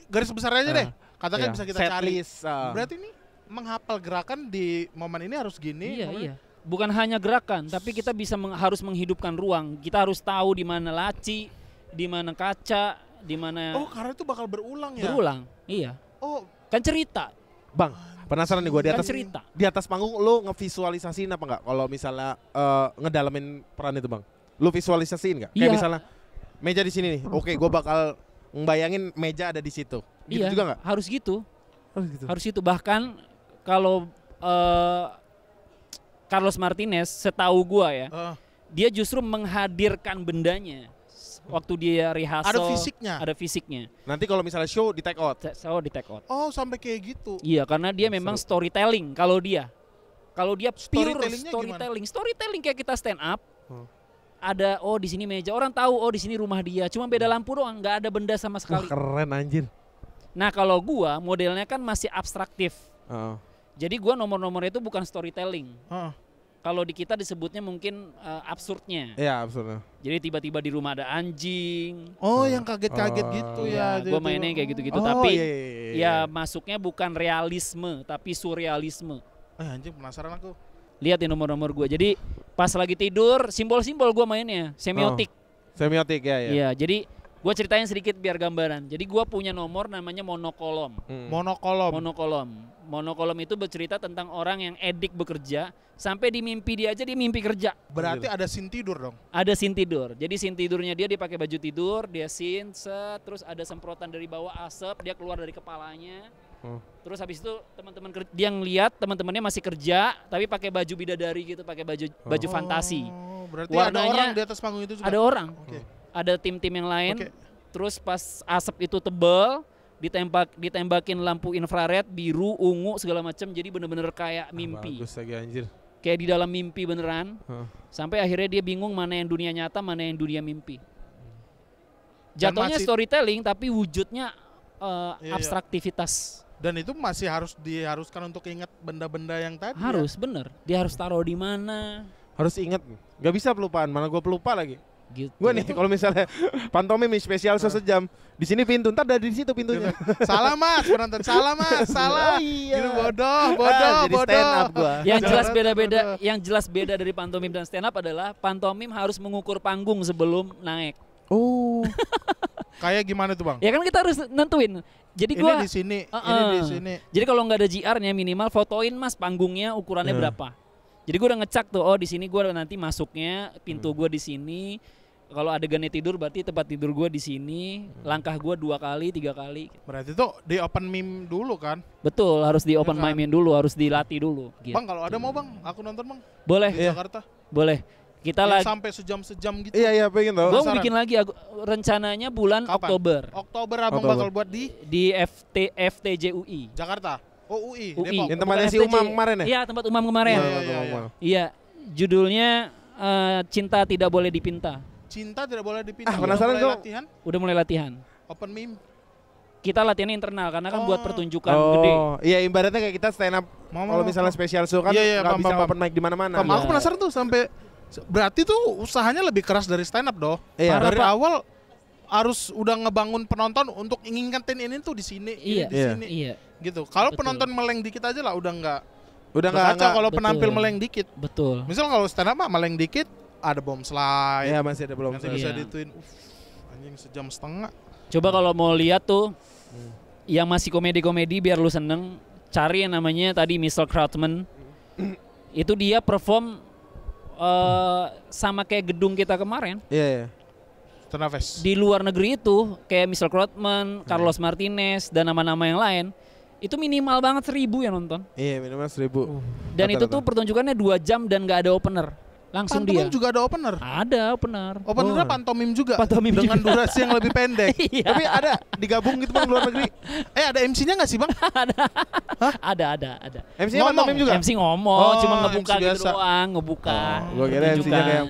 garis besar aja deh. Kata kan Iya. bisa kita Set cari. list, Berarti ini menghafal gerakan di momen ini harus gini. iya, momen- iya. Bukan hanya gerakan, tapi kita bisa harus menghidupkan ruang. Kita harus tahu di mana laci, di mana kaca, di mana Oh, karena itu bakal berulang ya. berulang. Iya. Oh, Kan cerita. Bang, penasaran nih gue di Kan atas cerita. di atas panggung lu ngevisualisasiin apa enggak kalau misalnya ngedalamin peran itu, Bang? Lu visualisasiin enggak? Kayak Iya. misalnya meja di sini nih. Oke, gue bakal ngebayangin meja ada di situ. Gitu Iya, juga enggak? harus gitu. Gitu. Harus itu. Bahkan kalau Carlos Martinez, setahu gua ya, dia justru menghadirkan bendanya waktu dia rehearsal. ada fisiknya. Ada fisiknya. Nanti kalau misalnya show di take out. So di take out. Oh, sampai kayak gitu. Iya, karena dia memang storytelling. Kalau dia pure Storytellingnya storytelling. Storytelling kayak kita stand up. Ada di sini meja, orang tahu di sini rumah dia. Cuma beda lampu doang, nggak ada benda sama Wah, sekali. keren anjir. Nah, kalau gua modelnya kan masih abstraktif. Heeh. Jadi gua nomor-nomornya itu bukan storytelling. Heeh. Kalau di kita disebutnya mungkin absurdnya. Iya, absurd. Jadi tiba-tiba di rumah ada anjing. Oh, yang kaget-kaget Oh. gitu Ya, ya. gue mainnya kayak gitu-gitu. Oh, Tapi iya, iya, iya. ya masuknya bukan realisme, tapi surrealisme. Anjing, penasaran aku. Lihat di nomor-nomor gue. Jadi pas lagi tidur, simbol-simbol gue mainnya, semiotik. Semiotik ya, ya. Iya, jadi gue ceritain sedikit biar gambaran. Jadi gue punya nomor namanya monokolom. Monokolom. Monokolom itu bercerita tentang orang yang edik bekerja, sampai di mimpi dia aja dia mimpi kerja. Berarti ada scene tidur dong. Ada scene tidur. Jadi scene tidurnya dia pakai baju tidur, dia scene, terus ada semprotan dari bawah asap, dia keluar dari kepalanya. Terus habis itu teman-teman dia ngeliat teman-temannya masih kerja, tapi pakai baju bidadari gitu, pakai baju fantasi. Oh, berarti ada Warnanya- orang di atas panggung itu juga. Ada orang, Oke. ada tim-tim yang lain. Oke. terus pas asap itu tebel, ditembakin lampu infrared biru, ungu segala macam, jadi bener-bener kayak mimpi. Bagus lagi anjir. Kayak di dalam mimpi beneran. Hah. Sampai akhirnya dia bingung mana yang dunia nyata, mana yang dunia mimpi. Dan Jatuhnya masih- storytelling tapi wujudnya Iya. abstraktivitas. Dan itu masih harus diharuskan untuk ingat benda-benda yang tadi. Harus bener. Dia harus taruh di mana. Harus inget. Gak bisa pelupaan, mana gue pelupa lagi. Gitu. Gue nih kalau misalnya pantomim nih spesial show sejam, di sini pintu, ntar dari situ pintunya. Ya. Salah mas, penonton. Salah mas, salah. Oh, iya. Gitu, bodoh, Jadi stand up gua. Yang jelas Jangan beda-beda, bodoh. yang jelas beda dari pantomim dan stand up adalah pantomim harus mengukur panggung sebelum naik. Oh. Kayak gimana tuh bang? Ya kan kita harus nentuin. Jadi Ini gua di sini, ini Uh-uh. di sini. Jadi kalau nggak ada JR-nya minimal fotoin mas panggungnya ukurannya berapa. Jadi gue udah ngecek tuh, oh di sini gue nanti masuknya pintu gue di sini. Kalau adegannya tidur berarti tempat tidur gue di sini. Langkah gue 2 kali, 3 kali. Berarti tuh di open meme dulu kan? Betul, harus di open kan? mic-in dulu, harus dilatih dulu. Gitu. Bang kalau ada mau bang, aku nonton bang Boleh, di Jakarta. boleh. Kita Yang lagi. sampai sejam-sejam gitu. Iya pengen tau. Gue mau penasaran. bikin lagi rencananya bulan Kapan? Oktober Oktober abang Oktober. bakal buat di di FTJ UI. Jakarta. Oh UI, UI. Depok. Yang tempatnya Bukan si FTJ. Umam kemarin ya? Iya, tempat Umam kemarin. Iya, iya, iya. Iya, judulnya Cinta Tidak Boleh Dipinta. Cinta tidak boleh dipindah. Penasaran Udah mulai gua. latihan Udah mulai latihan. open meme. Kita latihannya internal karena kan Oh. buat pertunjukan gede. Iya ibaratnya kayak kita stand up. Kalau misalnya special show kan Iya, iya, nggak paham, bisa paham. open mic di mana-mana. Pam, aku penasaran tuh sampai berarti tuh usahanya lebih keras dari stand up doh. Iya. Dari Parah, Pak. awal harus udah ngebangun penonton untuk inginkan ini tuh di sini, ini Iya, di Iya. sini. Iya, Gitu. Kalau Betul. penonton meleng dikit aja lah udah nggak Udah nggak berkaca kalau betul. penampil meleng dikit. betul. Misal kalau stand up mah meleng dikit ada bom slide. Iya masih ada belum. Nanti Iya. bisa dituin. Anjing sejam setengah. Coba kalau mau lihat tuh yang masih komedi-komedi biar lu seneng, cari yang namanya tadi Mr. Krautman. Itu dia perform sama kayak gedung kita kemarin. Iya. Stand up fest. Di luar negeri itu kayak Mr. Krautman, Carlos Martinez dan nama-nama yang lain. Itu minimal banget 1.000 yang nonton. Iya minimal 1.000. Dan itu Rata-rata. tuh pertunjukannya 2 jam dan gak ada opener. Langsung Pantomim dia. juga ada opener. Ada opener. Openernya pantomim juga. Pantomim dengan juga. durasi yang lebih pendek. Iya. Tapi ada digabung gitu bang luar negeri. Ada MC-nya nggak sih bang? Ada. MC-nya Ngomong. pantomim juga. MC ngomong, Oh, cuma ngebuka MC gitu biasa. doang, ngebuka. Gua kira MC-nya pertunjukan. kayak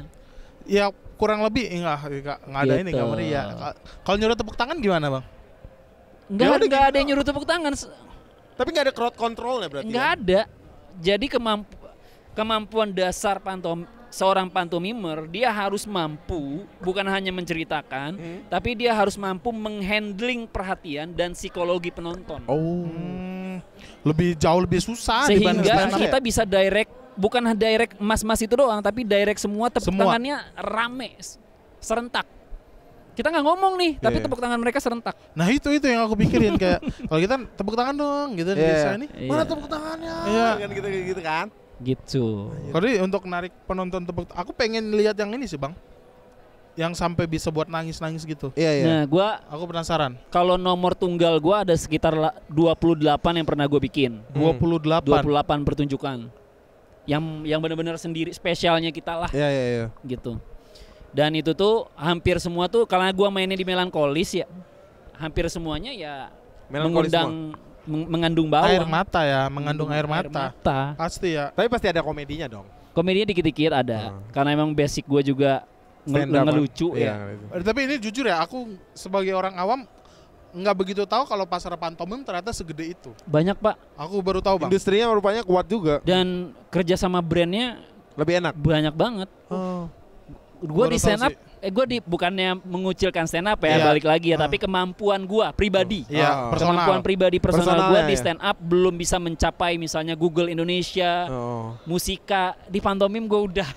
Ya kurang lebih nggak ada ini nggak Gitu. meriah. Kalau nyuruh tepuk tangan gimana bang? Nggak, Ya udah nggak gitu. ada yang nyuruh tepuk tangan. Tapi nggak ada crowd controlnya berarti. Nggak ya? ada. Jadi kemampuan dasar seorang pantomimer, dia harus mampu bukan hanya menceritakan, tapi dia harus mampu menghandling perhatian dan psikologi penonton. Oh. Lebih jauh lebih susah dibanding Sehingga stand up. kita bisa direct, bukan direct mas-mas itu doang, tapi direct semua tepuk Semua. tangannya rame, serentak. Kita nggak ngomong nih, tapi Iya. tepuk tangan mereka serentak. Nah itu yang aku pikirin kayak kalau kita tepuk tangan dong gitu Iya. biasa ini. Iya. Mana tepuk tangannya? Iya. Kan gitu kan. Gitu. Jadi untuk narik penonton tepuk, aku pengen lihat yang ini sih bang, yang sampai bisa buat nangis gitu. Iya. Nah, gua Aku penasaran. kalau nomor tunggal gua ada sekitar 28 yang pernah gue bikin. 28. 28 pertunjukan. Yang benar-benar sendiri spesialnya kita lah Iya. gitu. Dan itu tuh hampir semua tuh karena gua mainnya di Melankolis ya. Hampir semuanya ya Melankolis mengandung bawang. Air mata ya, mengandung air mata. Pasti ya. Tapi pasti ada komedinya dong. Komedinya dikit-dikit ada. Karena emang basic gua juga Stand up, ngelucu kan? ya. Iya. Tapi ini jujur ya, aku sebagai orang awam nggak begitu tahu kalau pasar pantomim ternyata segede itu. Banyak, Pak. Aku baru tahu bang. Industrinya rupanya kuat juga. Dan kerja sama brandnya Lebih enak. banyak banget. Oh. Gue Baru di tahu stand up, bukannya mengucilkan stand up ya, Iya. balik lagi ya, tapi kemampuan gua pribadi. Iya, Kemampuan personal. pribadi personal Personalnya gua di ya. stand up belum bisa mencapai misalnya Google Indonesia, Oh. Musika, di pantomim gua udah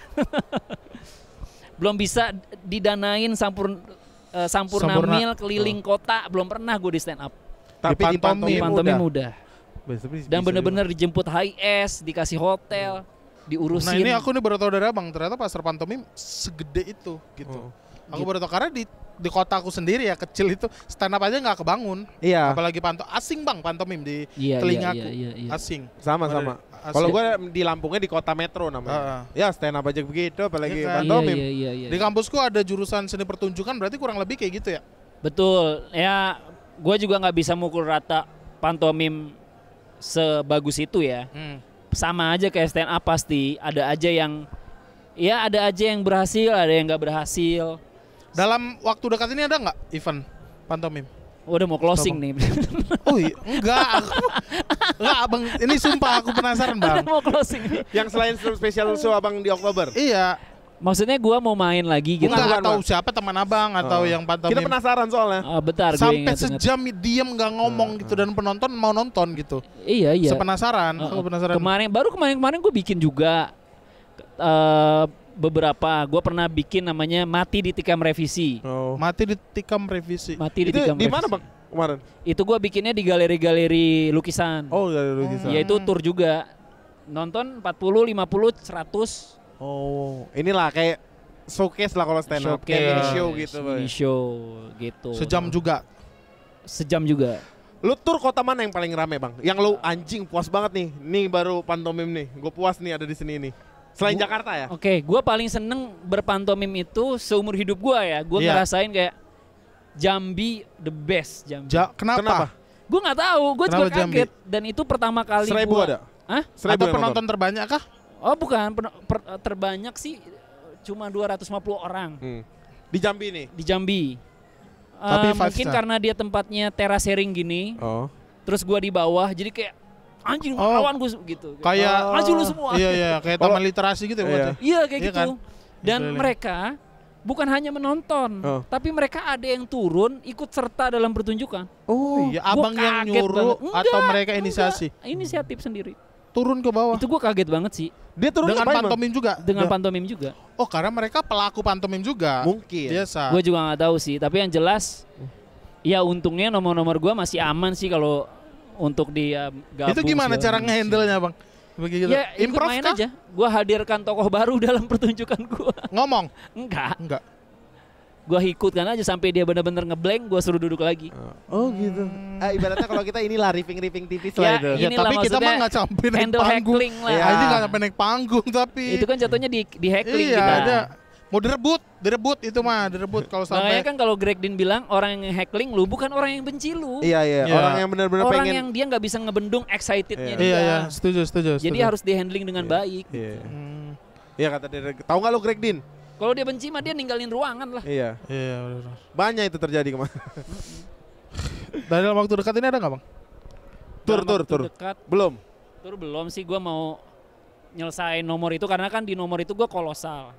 belum bisa didanain Sampurna Sampurna. Mil keliling kota, belum pernah gue di stand up. Tapi di Di pantomim Di pantomim udah. Bisa Dan bener-bener dijemput high S, dikasih hotel, diurusin. Nah ini aku nih baru tahu dari abang, ternyata pasar pantomim segede itu gitu. Oh. Aku baru tahu karena di kota aku sendiri ya kecil itu stand up aja nggak kebangun. Iya. Apalagi asing bang pantomim di Iya, telingaku. iya. Asing. Sama. Asing. Kalau gue di Lampungnya di kota metro namanya. Ya stand up aja begitu, apalagi Iya kan? pantomim. Iya. Di kampusku ada jurusan seni pertunjukan, berarti kurang lebih kayak gitu ya. Betul. Ya, gue juga nggak bisa mukul rata pantomim sebagus itu ya. Sama aja kayak stand up pasti. Ada aja yang berhasil, ada yang nggak berhasil. Dalam waktu dekat ini ada nggak event pantomim? Udah mau closing nih. Oh iya, enggak abang, ini sumpah aku penasaran bang. Udah mau closing nih. Yang selain special show abang di Oktober. Iya. Maksudnya gue mau main lagi gitu. Enggak tahu siapa teman abang atau yang pantomim. Kita penasaran soalnya. Bentar, sampai sejam diem nggak ngomong gitu dan penonton mau nonton gitu. Iya. Sepenasaran. Aku penasaran. Kemarin gue bikin juga beberapa. Gue pernah bikin namanya Mati Ditikam Revisi. Mati ditikam revisi. Mati Itu Ditikam di Revisi. mana bang kemarin? Itu gue bikinnya di galeri-galeri lukisan. Oh galeri lukisan. Ya itu tour juga. Nonton 40, 50, 100. Oh, inilah kayak showcase lah kalau stand up. Kayak mini show gitu. Mini show gitu. Sejam juga. Sejam juga. Lu tur kota mana yang paling rame bang? Yang lu anjing puas banget nih. Nih baru pantomim nih. Gue puas nih ada di sini nih. Selain Jakarta ya? Oke, gue paling seneng berpantomim itu seumur hidup gue ya. Gue Iya. ngerasain kayak Jambi the best. Jambi. Kenapa? Gue nggak tahu. Gue juga Kenapa Jambi? kaget. Dan itu pertama kali 1000 gua. ada? Hah? 1000 Atau yang penonton terbanyak kah? Oh bukan. Terbanyak sih cuma 250 orang Di Jambi nih? di Jambi. Tapi five Mungkin star. karena dia tempatnya terasering gini. Oh. Terus gue di bawah. Jadi kayak anjing lawan gue gitu. Kayak maju lu semua. Iya, kayak taman literasi gitu ya. Iya. Iya kayak Iya gitu. kan? Dan Keliling. mereka bukan hanya menonton, tapi mereka ada yang turun ikut serta dalam pertunjukan. Oh. Iya, Gua abang yang kaget nyuruh banget. atau Enggak, mereka inisiasi? Inisiatif sendiri. Turun ke bawah. Itu gue kaget banget sih Dia turun Dengan ngapain, Bang? pantomim juga. dengan pantomim juga. Oh, karena mereka pelaku pantomim juga. Mungkin. Biasa. Gue juga nggak tahu sih, tapi yang jelas, ya untungnya nomor-nomor gue masih aman sih kalau untuk dia gabung. Itu gimana segala cara macam. ngehandle-nya, Bang? Begitu. Ya ikut Improv main kah? aja. Gue hadirkan tokoh baru dalam pertunjukan gue. Ngomong? Enggak. Enggak. Gue ikutkan aja sampai dia benar-benar ngeblank, gue suruh duduk lagi. Oh gitu. Ibaratnya kalau kita inilah riffing tipis Ya, lah itu. Ya, inilah tapi kita maksudnya mah nggak sampai naik handle panggung. heckling lah. Iya. Aja nggak sampai naik panggung tapi. Itu kan jatuhnya di heckling iya, kita. ada. Mau direbut itu mah direbut kalau Makanya sampai. kan kalau Greg Dean bilang orang yang heckling lu bukan orang yang benci lu. Iya. Iya. Orang yang benar-benar Orang pengen. yang dia nggak bisa ngebendung excitednya dia. Iya, setuju. Jadi harus di handling dengan baik. Iya. Iya kata dia. Tahu nggak lu Greg Dean? Kalau dia benci mah dia ninggalin ruangan lah. Iya. Iya, benar. Banyak itu terjadi kemarin. Dalam waktu dekat ini ada nggak, Bang? Tur. Dekat. Belum. Tur belum sih, gue mau nyelesain nomor itu karena kan di nomor itu gue kolosal.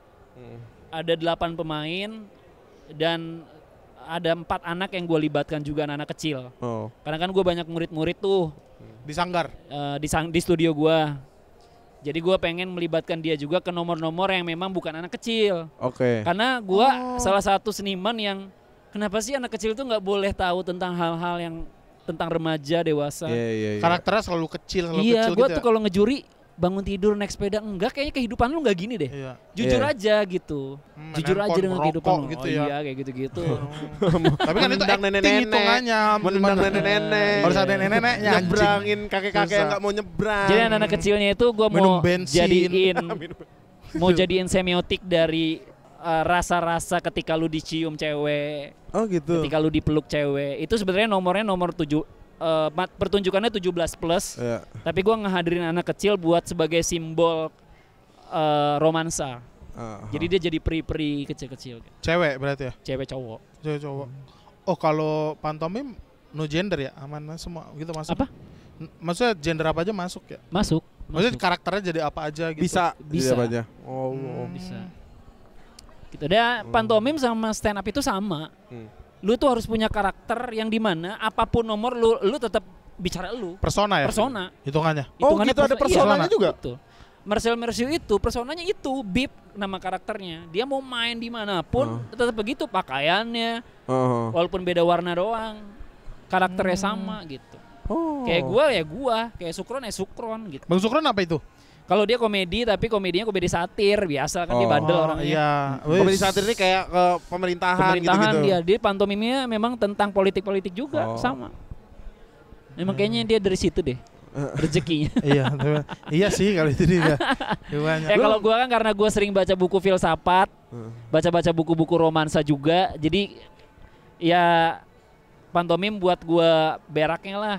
Ada 8 pemain dan ada 4 anak yang gue libatkan juga, anak-anak kecil. Oh. Karena kan gue banyak murid-murid tuh Di Sanggar. di studio gue. Jadi gue pengen melibatkan dia juga ke nomor-nomor yang memang bukan anak kecil. Oke. Karena gue salah satu seniman yang kenapa sih anak kecil itu nggak boleh tahu tentang hal-hal yang tentang remaja, dewasa. Iya. Karakternya selalu kecil Iya, gue gitu. tuh kalau ngejuri bangun tidur naik sepeda enggak, kayaknya kehidupan lu nggak gini deh. Iya. Jujur Iya. aja gitu. Jujur aja dengan merokok kehidupan lu. gitu Oh ya. iya kayak gitu-gitu. Tapi kan itu Menendang acting nenek-nenek. hitungannya. Menendang nenek-nenek. Harus ada nenek-neneknya anjing. Nyebrangin kakek-kakek yang nggak mau nyebrang. Jadi anak-anak kecilnya itu gue Minum mau bensin. jadiin semiotik dari rasa-rasa ketika lu dicium cewek, Oh gitu. ketika lu dipeluk cewek. Itu sebenarnya nomornya nomor 7. Pertunjukannya 17 plus. Iya. Tapi gue ngehadirin anak kecil buat sebagai simbol romansa. Jadi dia jadi peri-peri kecil-kecil. Cewek berarti ya? Cewek cowok. Cewek cowok. Oh, kalau pantomim no gender ya? Aman semua gitu masuk. Apa? Maksudnya gender apa aja masuk ya? Masuk. Maksudnya karakternya jadi apa aja gitu. Bisa. Bisa. Jadi apa aja. Oh. Bisa. Gitu. Dan pantomim sama stand up itu sama. Lu tuh harus punya karakter yang dimana apapun nomor lu tetap bicara lu. Persona ya? Persona. Hitungannya. Oh Hitungannya gitu, ada personanya juga? Betul. Marcel Merciu itu personanya itu Bip nama karakternya. Dia mau main dimanapun tetap begitu pakaiannya. Walaupun beda warna doang. Karakternya sama gitu. Kayak gua, kayak Sukron ya Sukron gitu. Bang Sukron apa itu? Kalau dia komedi tapi komedinya komedi satir biasa kan dia bandel orangnya. Iya. Komedi satir ini kayak ke pemerintahan gitu-gitu. Dia pantomimnya memang tentang politik-politik juga sama. Memang kayaknya dia dari situ deh rezekinya. Iya sih kalau itu dia. Ya kalau gua kan karena gua sering baca buku filsafat, baca-baca buku-buku romansa juga, jadi ya pantomim buat gua beraknya lah.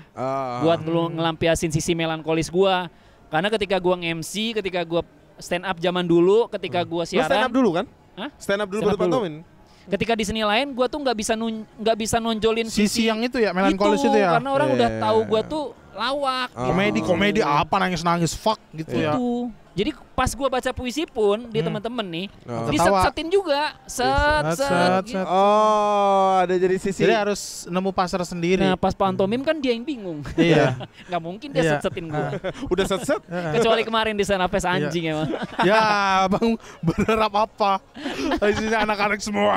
Buat ngelampiasin sisi melankolis gua. Karena ketika gua nge-MC, ketika gua stand up zaman dulu, ketika gua Lu stand up siaran, dulu kan? Hah? Stand up dulu Stand baru up dulu. pantomin. ketika di seni lain gua tuh nggak bisa nonjolin Sisi yang itu ya, melankolis itu ya. karena orang Iya, udah iya, tahu iya. gua tuh lawak. Komedi apa nangis fuck gitu ya. Itu. Jadi pas gua baca puisi pun di teman-teman nih, Oh. diset-setin juga, set gitu. Oh, ada jadi sisi. Jadi harus nemu pasar sendiri. Nah, pas pantomim kan dia yang bingung. Iya. Nggak mungkin dia Iya. set-setin gua. Udah set. Kecuali kemarin di Stand Up Fest anjing emang. Ya, Bang berharap apa? Di sini anak-anak semua.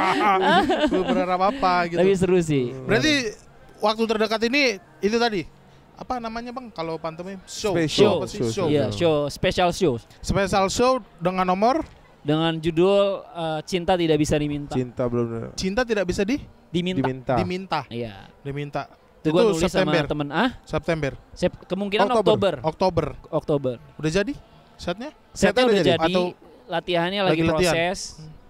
Lu berharap apa gitu. Tapi seru sih. Berarti waktu terdekat ini itu tadi. Apa namanya Bang kalau pantomim? Show. Show. Apa sih? Show. Show. Iya, special show Special show dengan nomor dengan judul Cinta Tidak Bisa Diminta. Cinta belum Cinta Tidak Bisa Diminta. diminta. Iya. Diminta. Itu gua nulis September. sama temen September. kemungkinan Oktober. Oktober. Udah jadi setnya? Setnya udah jadi. Atau Latihannya lagi latihan? proses.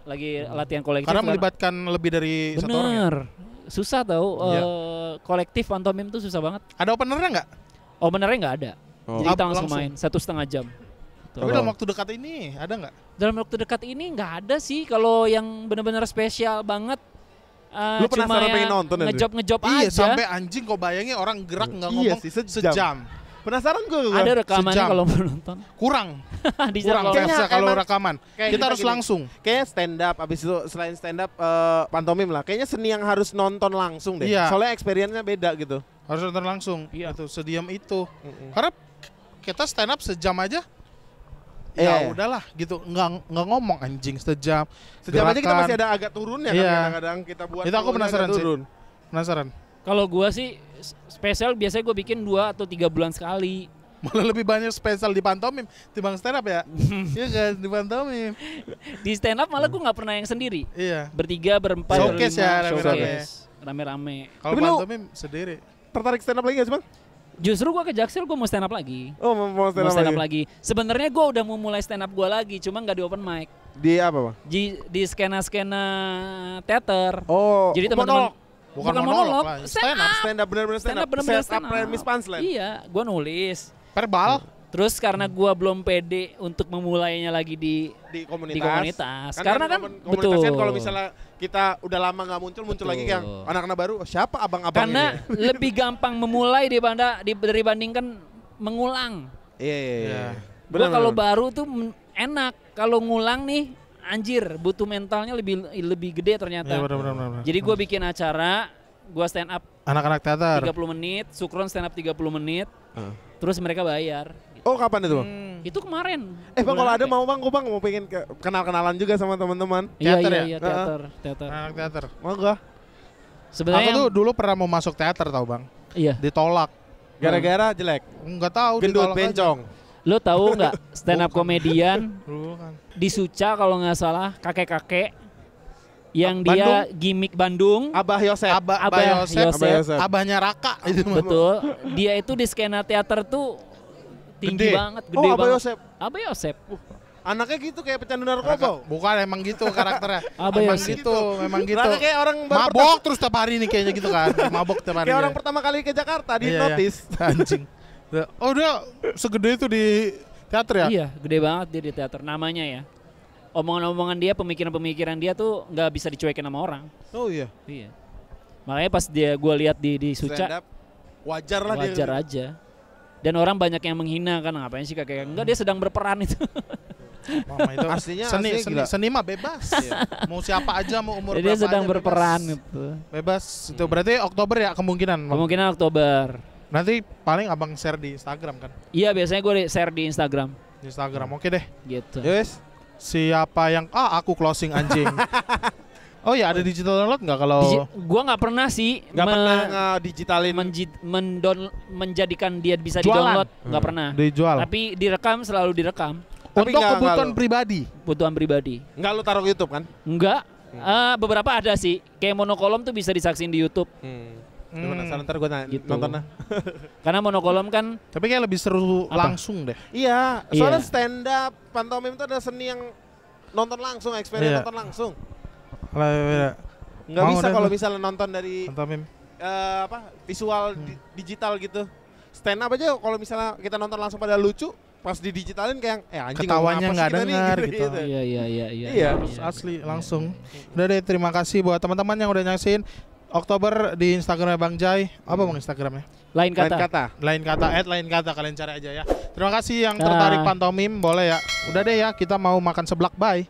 Lagi latihan kolektif. Karena melibatkan lebih dari satu orang ya? Bener. Susah tau. Iya. Kolektif pantomim tuh susah banget. Ada openernya nggak? Openernya nggak ada. Oh. Jadi kita langsung Langsung. main 1,5 jam. Tapi Oh. dalam waktu dekat ini ada nggak? Dalam waktu dekat ini nggak ada sih kalau yang benar-benar spesial banget. Lu penasaran cuma pengen nonton, Andrew? ngejob Iya, aja. sampai anjing kok bayangin orang gerak nggak Iya ngomong sih, sejam. Penasaran gue. Ada rekamannya Sejam. kalau mau nonton. kurang Di kurang Jakarta. Kayaknya versi kalau emang- rekaman. kayak Kita harus gini. langsung. Kayaknya stand up, abis itu selain stand up pantomim lah. Kayaknya seni yang harus nonton langsung deh. Iya. Soalnya experience-nya beda gitu. Harus nonton langsung. Iya. Itu sediam itu. Mm-mm. Karena kita stand up sejam aja. Iya. Ya udahlah gitu, nggak ngomong anjing sejam. Sejam aja kita Gerakan. masih ada agak turunnya Iya. kan kadang-kadang kita buat. Itu aku turunnya penasaran agak sih. turun. Penasaran. Kalau gua sih spesial biasanya gua bikin 2 atau 3 bulan sekali. Malah lebih banyak spesial di pantomim timbang stand up ya. Iya kan di pantomim. Di stand up malah gua nggak pernah yang sendiri. Iya. Bertiga, berempat, Showcase berlima, ya, rame-rame. showcase. Rame-rame. Kalau Tapi lu- pantomim sendiri. Tertarik stand up lagi gak sih Bang? Justru gua ke Jaksel gua mau stand up lagi. Oh mau stand Mau up stand up lagi. lagi. Sebenarnya gua udah mau mulai stand up gua lagi, cuma nggak di open mic. Di apa Bang? Di skena-skena teater. Oh Jadi teman-teman Bukan monolog lah, stand up. stand up bener-bener stand up. bener-bener Set up premis punchline. Iya, gua nulis. Verbal. Terus karena gua belum pede untuk memulainya lagi di Di komunitas. Di komunitas. Kan Karena kan komunitas kan betul. kalau misalnya kita udah lama nggak muncul lagi Betul. yang anak-anak baru. Oh, siapa abang-abang karena ini? lebih gampang memulai dibandingkan mengulang. Iya. Iya. Gua kalau baru tuh enak, kalau ngulang nih anjir, butuh mentalnya lebih gede ternyata. Iya benar. Jadi gua bikin acara, gua stand up Anak-anak teater. 30 menit, Sukron stand up 30 menit, terus mereka bayar. Oh kapan itu Bang? Itu kemarin. Bang Bulan kalau ada apa ya? mau Bang, gue Bang mau pengen kenal-kenalan juga sama teman-teman. Iya, teater iya, ya? iya, teater. Anak teater. Mau gak? Sebenarnya Aku tuh dulu pernah mau masuk teater tau Bang. iya. Ditolak. Gara-gara jelek, Enggak tahu gendut, ditolak aja. bencong. Lo tahu nggak stand up Bukan. komedian Dulu kan. di Suca kalau nggak salah kakek-kakek yang Bandung? dia gimmick Bandung. Abah Yosef. Abah Abah Yosef. Yosef. Abah Yosef. Abahnya Raka itu mah. Betul. Dia itu di skena teater tuh tinggi Gede. banget, gede Oh Abah banget. Yosef. Abah Yosef. Anaknya gitu kayak pecandu Raka. narkoba. Bukan emang gitu karakternya. Abah Emang Yosef. gitu, memang gitu. Raka kayak orang baru Mabok terus tiap hari nih kayaknya gitu kan. Mabok tiap hari. kayak orang pertama kali ke Jakarta di Iya, iya. notis. Anjing. Oh dia segede itu di teater ya? Iya, gede banget dia di teater. Namanya ya. Omongan-omongan dia, pemikiran-pemikiran dia tuh nggak bisa dicuekin sama orang. Oh iya. Iya. Makanya pas gua lihat di Suca, Stand up. Wajar lah wajar dia. aja. Dan orang banyak yang menghina kan, ngapain sih kakek? Enggak, dia sedang berperan itu. Mama itu Aslinya seni, gila. seni mah bebas. Mau siapa aja mau umur Jadi berapa dia sedang aja, berperan bebas. gitu. Bebas. Itu berarti Oktober ya kemungkinan. Bang? Kemungkinan Oktober. Nanti paling Abang share di Instagram kan? Iya, biasanya gue share di Instagram Di Instagram. Oke deh. gitu. Yes. Siapa yang aku closing anjing. Oh ya ada digital download nggak kalau Gua nggak pernah sih Gak pernah ngedigitalin. menjadikan dia bisa Jualan. di-download, nggak pernah. dijual? Tapi direkam, selalu direkam. Tapi Untuk nggak kebutuhan lu. pribadi. Kebutuhan pribadi. Nggak lu taruh ke YouTube kan? Enggak. Beberapa ada sih. Kayak monokolom tuh bisa disaksin di YouTube. Penasaran ntar gue Gitu. nonton lah. Karena monokolom kan Tapi kayak lebih seru Apa? langsung deh. Iya, soalnya Iya. stand up, pantomim itu ada seni yang nonton langsung, experience Iya. nonton langsung. Kalau beda. Nggak Mau bisa deh kalau tuh. misalnya nonton dari Pantomim. visual digital gitu. Stand up aja kalau misalnya kita nonton langsung pada lucu, pas didigitalin kayak anjing Ketawanya ngomong apa sih nggak kita nih, dengar gitu. Iya. Harus asli langsung. Udah deh, terima kasih buat teman-teman yang udah nyaksin. Oktober di Instagramnya Bang Jai. Apa Bang Instagramnya? Lain Lain kata. kata. Lain kata kalian cari aja ya. Terima kasih yang tertarik pantomim boleh ya. Udah deh ya, kita mau makan seblak, bye.